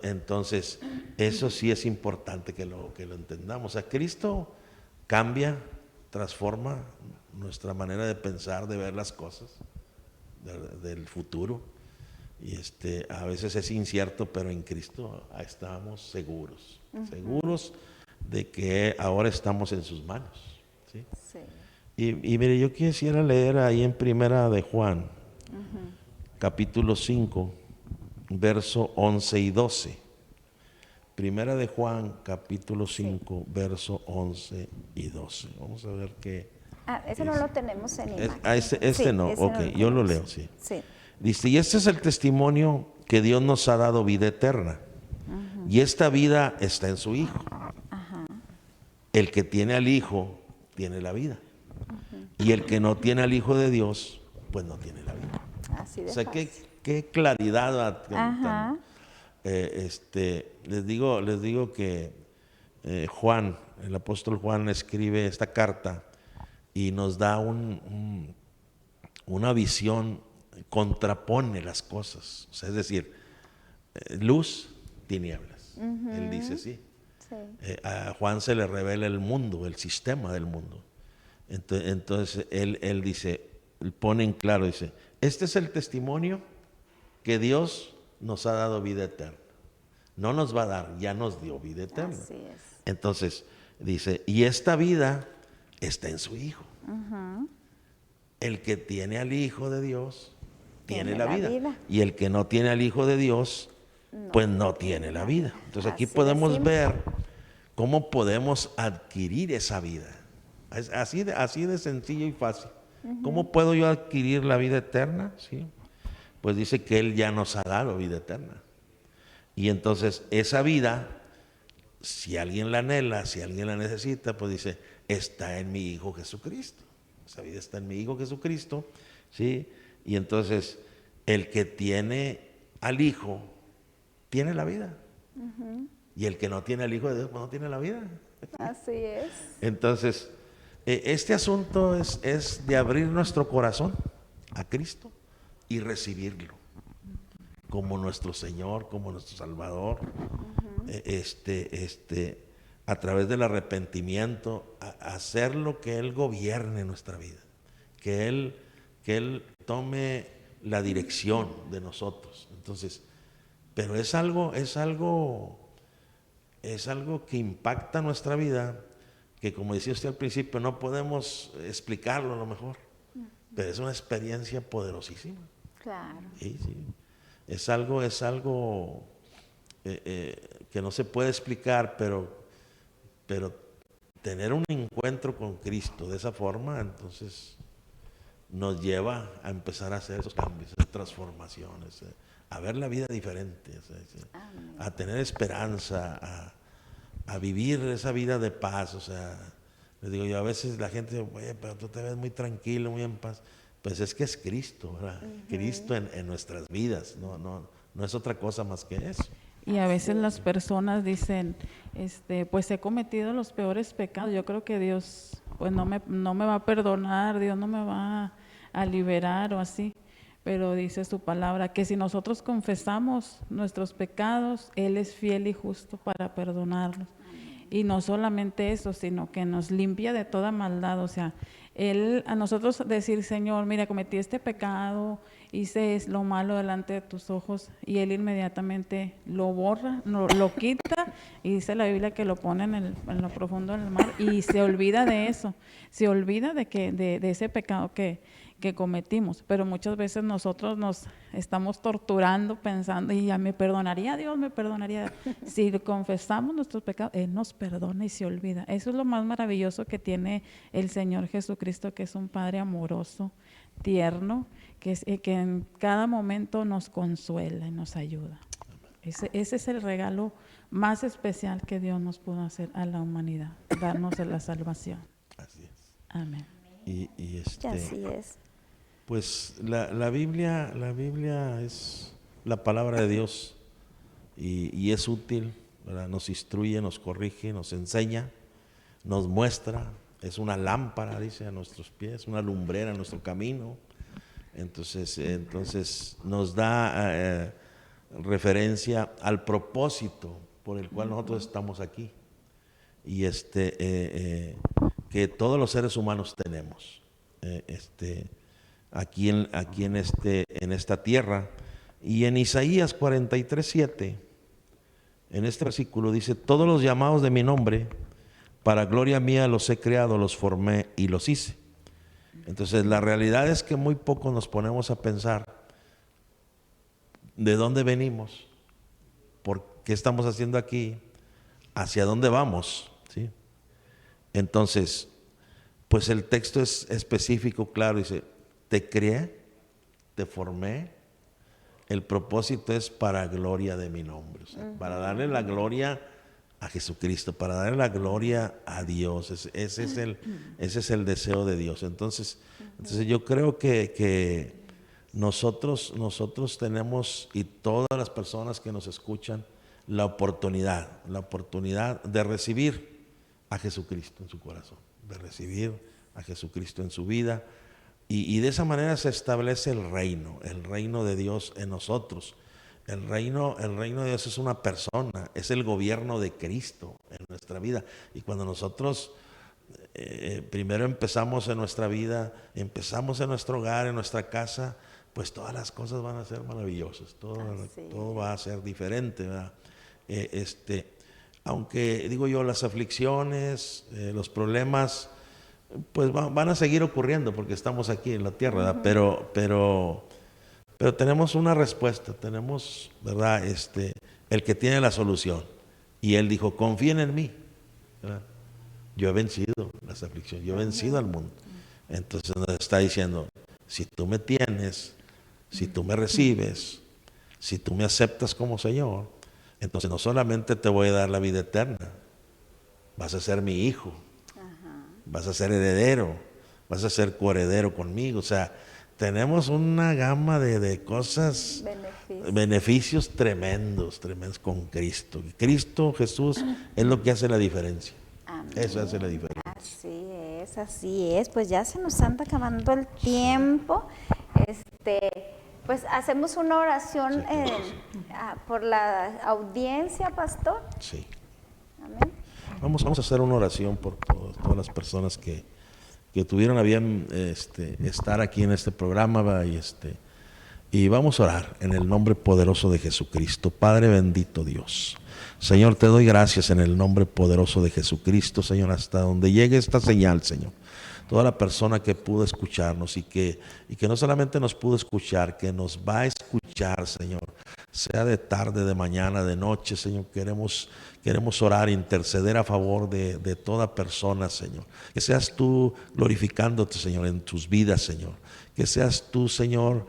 Entonces, eso sí es importante que lo entendamos. O sea, Cristo cambia, transforma nuestra manera de pensar, de ver las cosas, del futuro. Y a veces es incierto, pero en Cristo estamos seguros, seguros de que ahora estamos en sus manos, ¿sí? Sí. Y mire, yo quisiera leer ahí en Primera de Juan, capítulo 5, verso 11 y 12. Primera de Juan, capítulo 5, verso 11 y 12. Vamos a ver qué. Ese no lo tenemos en imagen. Este Sí, no, ese ok, no yo lo tenemos. leo, sí. Sí. Dice: y este es el testimonio que Dios nos ha dado, vida eterna. Y esta vida está en su Hijo. El que tiene al Hijo tiene la vida. Y el que no tiene al Hijo de Dios, pues no tiene la vida. Así de O sea, fácil. qué claridad. Ajá. Les digo que Juan, el apóstol Juan, escribe esta carta y nos da una visión, contrapone las cosas. O sea, es decir, luz, tinieblas. Él dice así. Sí. A Juan se le revela el mundo, el sistema del mundo. Entonces él dice, él pone en claro, dice: este es el testimonio que Dios nos ha dado, vida eterna. No nos va a dar, ya nos dio vida eterna. Así es. Entonces dice: y esta vida está en su Hijo. El que tiene al Hijo de Dios tiene la vida. Y el que no tiene al Hijo de Dios, pues no tiene la vida. Entonces aquí Así de podemos simple. ver cómo podemos adquirir esa vida. Es así de sencillo y fácil. ¿Cómo puedo yo adquirir la vida eterna? ¿Sí? Pues dice que Él ya nos ha dado vida eterna. Y entonces esa vida, si alguien la anhela, si alguien la necesita, pues dice: está en mi Hijo Jesucristo. Esa vida está en mi Hijo Jesucristo, ¿sí? Y entonces el que tiene al Hijo tiene la vida. Y el que no tiene al Hijo de Dios, pues no tiene la vida. Así es. Entonces, este asunto es de abrir nuestro corazón a Cristo y recibirlo como nuestro Señor, como nuestro Salvador. A través del arrepentimiento, hacer lo que Él gobierne nuestra vida, que Él tome la dirección de nosotros. Entonces, pero es algo que impacta nuestra vida, que, como decía usted al principio, no podemos explicarlo a lo mejor, pero es una experiencia poderosísima. Claro. Sí. Es algo que no se puede explicar, pero tener un encuentro con Cristo de esa forma, entonces nos lleva a empezar a hacer esos cambios, esas transformaciones, a ver la vida diferente, a tener esperanza, a vivir esa vida de paz. O sea, les digo yo, a veces la gente dice, oye, pero tú te ves muy tranquilo, muy en paz. Pues es que es Cristo, ¿verdad? Cristo en nuestras vidas, no es otra cosa más que eso. Y a veces las personas dicen, pues he cometido los peores pecados. Yo creo que Dios pues no me va a perdonar, Dios no me va a liberar o así. Pero dice su palabra que si nosotros confesamos nuestros pecados, Él es fiel y justo para perdonarlos. Y no solamente eso, sino que nos limpia de toda maldad. O sea, Él a nosotros decir, Señor, mira, cometí este pecado, hice lo malo delante de tus ojos, y Él inmediatamente lo borra, lo quita, y dice la Biblia que lo pone en lo profundo del mar, y se olvida de eso, se olvida de ese pecado que cometimos. Pero muchas veces nosotros nos estamos torturando pensando, y ya me perdonaría Dios, me perdonaría. Si confesamos nuestros pecados, Él nos perdona y se olvida. Eso es lo más maravilloso que tiene el Señor Jesucristo, que es un Padre amoroso, tierno, que en cada momento nos consuela y nos ayuda. Ese es el regalo más especial que Dios nos pudo hacer a la humanidad, darnos la salvación. Así es. Amén. Y así es. Pues la Biblia es la palabra de Dios y es útil, ¿verdad? Nos instruye, nos corrige, nos enseña, nos muestra, es una lámpara, dice, a nuestros pies, una lumbrera a nuestro camino. Entonces nos da referencia al propósito por el cual nosotros estamos aquí, y que todos los seres humanos tenemos aquí en esta tierra. Y en Isaías 43:7, en este versículo dice: todos los llamados de mi nombre, para gloria mía los he creado, los formé y los hice. Entonces la realidad es que muy poco nos ponemos a pensar de dónde venimos, por qué estamos haciendo aquí, hacia dónde vamos, ¿sí? Entonces, pues el texto es específico, claro, dice: te creé, te formé, el propósito es para gloria de mi nombre, o sea, para darle la gloria a Jesucristo, para darle la gloria a Dios. Ese es el deseo de Dios. Entonces yo creo que nosotros tenemos, y todas las personas que nos escuchan, la oportunidad de recibir a Jesucristo en su corazón, de recibir a Jesucristo en su vida, y de esa manera se establece el reino de Dios en nosotros. El reino de Dios es una persona, es el gobierno de Cristo en nuestra vida. Y cuando nosotros primero empezamos en nuestra vida, empezamos en nuestro hogar, en nuestra casa, pues todas las cosas van a ser maravillosas, todo va a ser diferente, ¿verdad? Aunque digo yo, las aflicciones, los problemas, pues van a seguir ocurriendo porque estamos aquí en la tierra, ¿verdad? Pero tenemos una respuesta, tenemos, ¿verdad? El que tiene la solución. Y Él dijo: confíen en mí, ¿verdad? Yo he vencido las aflicciones, yo he vencido al mundo. Entonces nos está diciendo: si tú me tienes, si tú me recibes, si tú me aceptas como Señor, entonces no solamente te voy a dar la vida eterna, vas a ser mi hijo, vas a ser heredero, vas a ser coheredero conmigo. O sea, tenemos una gama de cosas, beneficios tremendos con Cristo. Cristo Jesús es lo que hace la diferencia. Amén. Eso hace la diferencia. Así es. Pues ya se nos anda acabando el tiempo. Pues hacemos una oración por la audiencia, pastor. Sí. Amén. Vamos a hacer una oración por todas las personas que tuvieron a bien estar aquí en este programa, ¿va? Y vamos a orar en el nombre poderoso de Jesucristo. Padre bendito Dios, Señor, te doy gracias en el nombre poderoso de Jesucristo, Señor, hasta donde llegue esta señal, Señor. Toda la persona que pudo escucharnos y que no solamente nos pudo escuchar, que nos va a escuchar, Señor. sea de tarde, de mañana, de noche, Señor. Queremos orar, interceder a favor de toda persona, Señor. Que seas tú glorificándote, Señor, en tus vidas, Señor. Que seas tú, Señor,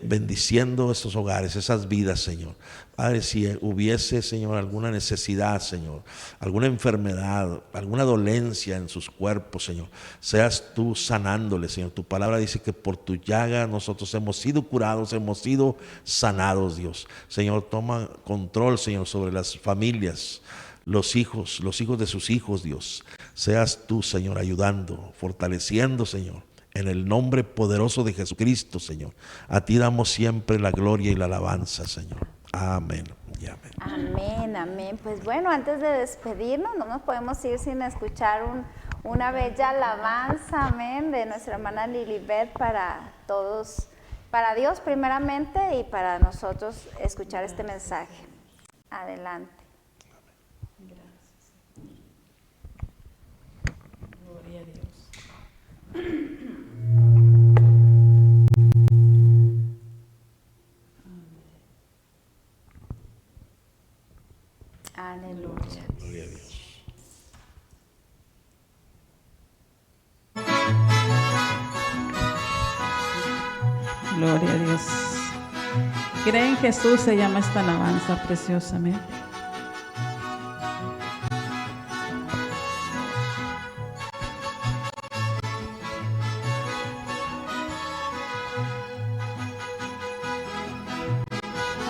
bendiciendo esos hogares, esas vidas, Señor. Padre, si hubiese, Señor, alguna necesidad, Señor, alguna enfermedad, alguna dolencia en sus cuerpos, Señor, seas tú sanándoles, Señor. Tu palabra dice que por tu llaga nosotros hemos sido curados, hemos sido sanados, Dios. Señor, toma control, Señor, sobre las familias, los hijos de sus hijos, Dios. Seas tú, Señor, ayudando, fortaleciendo, Señor. En el nombre poderoso de Jesucristo, Señor. A ti damos siempre la gloria y la alabanza, Señor. Amén y amén. Amén, amén. Pues bueno, antes de despedirnos, no nos podemos ir sin escuchar una bella alabanza, amén, de nuestra hermana Lilibet para todos, para Dios primeramente y para nosotros escuchar este mensaje. Adelante. Gracias. Gloria a Dios. Aleluya. Gloria a Dios. Gloria a Dios. Cree en Jesús, se llama esta alabanza preciosa. Amén.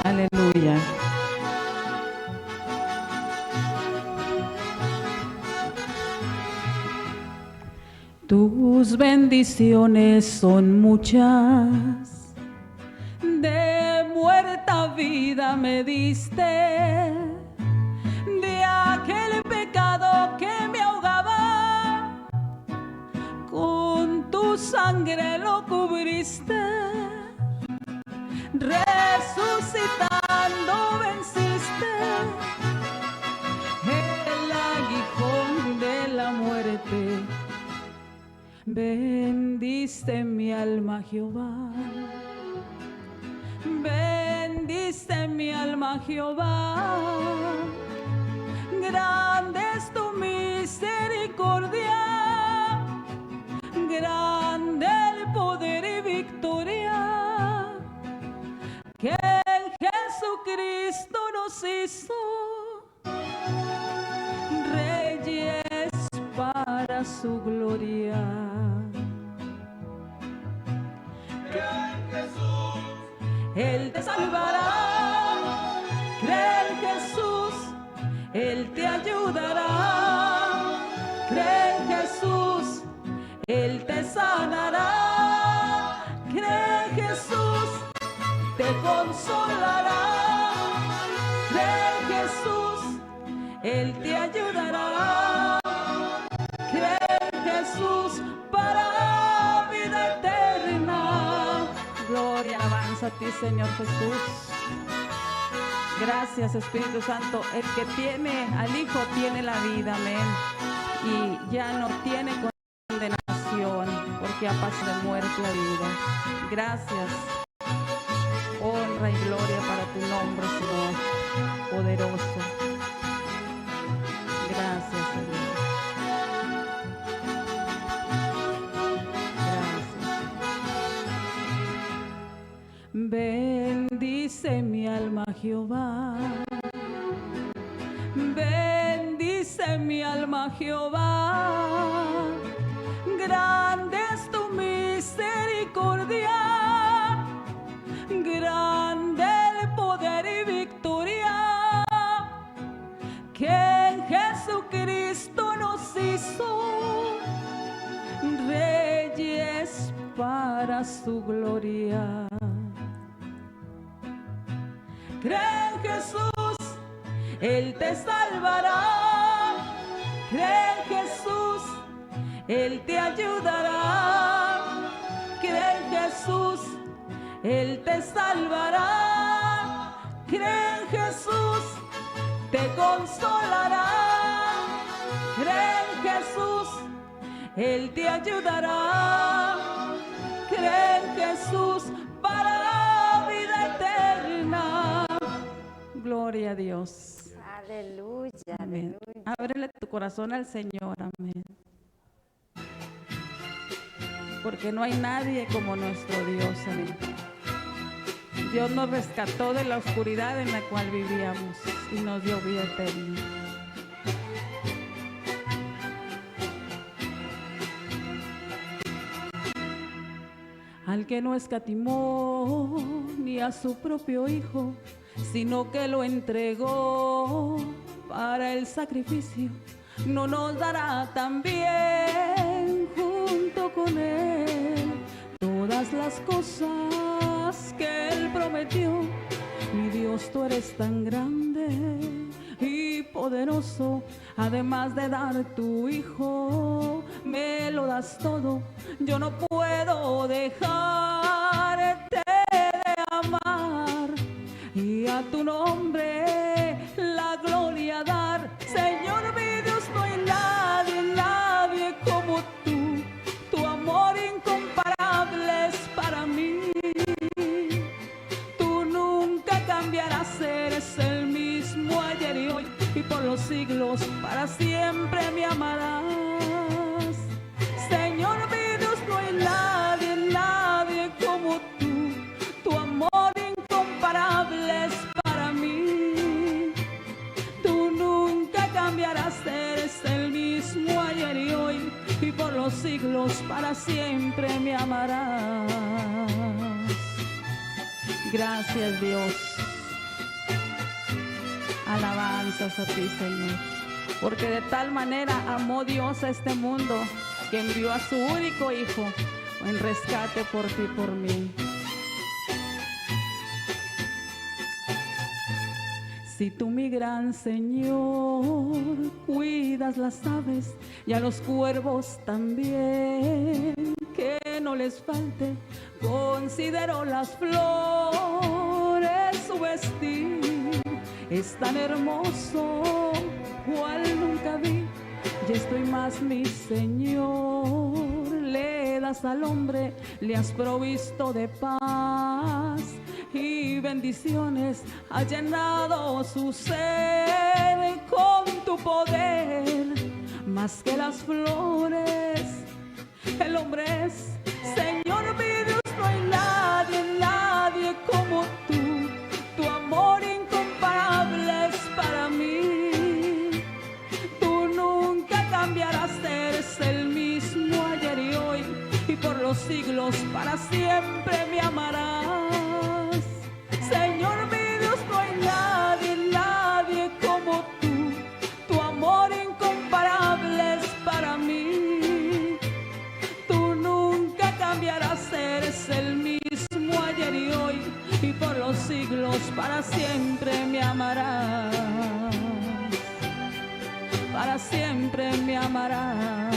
Aleluya. Tus bendiciones son muchas, de muerta vida me diste, de aquel pecado que me ahogaba, con tu sangre lo cubriste, resucitando venciste el aguijón de la muerte. Bendice mi alma, Jehová. Bendice mi alma, Jehová. Grande es tu misericordia, grande el poder y victoria que en Jesucristo nos hizo reyes para su gloria. Él te salvará, cree en Jesús, Él te ayudará, cree en Jesús, Él te sanará, cree en Jesús, te consolará, cree en Jesús, Él te ayudará, cree en Jesús para vida eterna. Gloria, alabanza a ti, Señor Jesús. Gracias, Espíritu Santo. El que tiene al Hijo tiene la vida, amén. Y ya no tiene condenación, porque ha pasado de muerte a vida. Gracias. Honra y gloria para tu nombre, Señor poderoso. Gracias, Señor. Bendice mi alma, Jehová. Bendice mi alma, Jehová. Grande es tu misericordia, grande el poder y victoria que en Jesucristo nos hizo reyes para su gloria. Cree en Jesús, Él te salvará. Cree en Jesús, Él te ayudará. Cree en Jesús, Él te salvará. Cree en Jesús, te consolará. Cree en Jesús, Él te ayudará. Cree en Jesús para la vida eterna. Gloria a Dios. Aleluya, Amén. aleluya. Ábrele tu corazón al Señor, amén. Porque no hay nadie como nuestro Dios, amén. Dios nos rescató de la oscuridad en la cual vivíamos y nos dio vida eterna. Al que no escatimó ni a su propio Hijo, sino que lo entregó para el sacrificio, no nos dará también junto con Él todas las cosas que Él prometió. Mi Dios, tú eres tan grande y poderoso, además de dar tu Hijo, me lo das todo. Yo no puedo dejarte de amar y a tu nombre la gloria dar. Señor mi Dios, no hay nadie, nadie como tú. Tu amor incomparable es para mí. Tú nunca cambiarás, eres el mismo ayer y hoy y por los siglos para siempre me amarás. Señor mi Dios, no hay nadie, nadie como tú. Tu amor incomparable es para mí. Tú nunca cambiarás, eres el mismo ayer y hoy y por los siglos para siempre me amarás. Gracias, Dios. Alabanzas a ti, Señor. Porque de tal manera amó Dios a este mundo que envió a su único Hijo en rescate por ti y por mí. Si tú, mi gran Señor, cuidas las aves y a los cuervos también, que no les falte, considero las flores, su vestir es tan hermoso cual nunca vi. Y estoy más, mi Señor, le das al hombre, le has provisto de paz y bendiciones, has llenado su ser con tu poder. Más que las flores, el hombre es. Señor mi Dios, no hay nadie, nadie como tú. Tu amor incomparable es para mí. Tú nunca cambiarás, eres el mismo ayer y hoy y por los siglos para siempre me amarás. Señor mi Dios, no hay nadie, nadie como tú. Tu amor incomparable es para mí. Tú nunca cambiarás, eres el mismo ayer y hoy y por los siglos para siempre me amarás. Para siempre me amarás.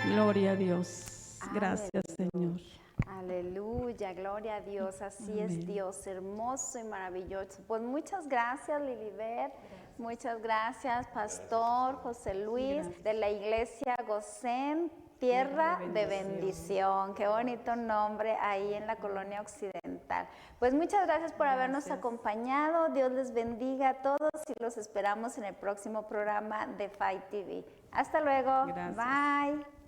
Gloria a Dios. Gracias, Señor. Aleluya, gloria a Dios, así Amén. es Dios, hermoso y maravilloso. Pues muchas gracias, Lilibet, muchas gracias, Pastor José Luis, de la iglesia Gosén, Tierra de Bendición. Qué bonito nombre ahí en la colonia occidental. Pues muchas gracias por habernos acompañado, Dios les bendiga a todos y los esperamos en el próximo programa de Fight TV. Hasta luego, Gracias. bye.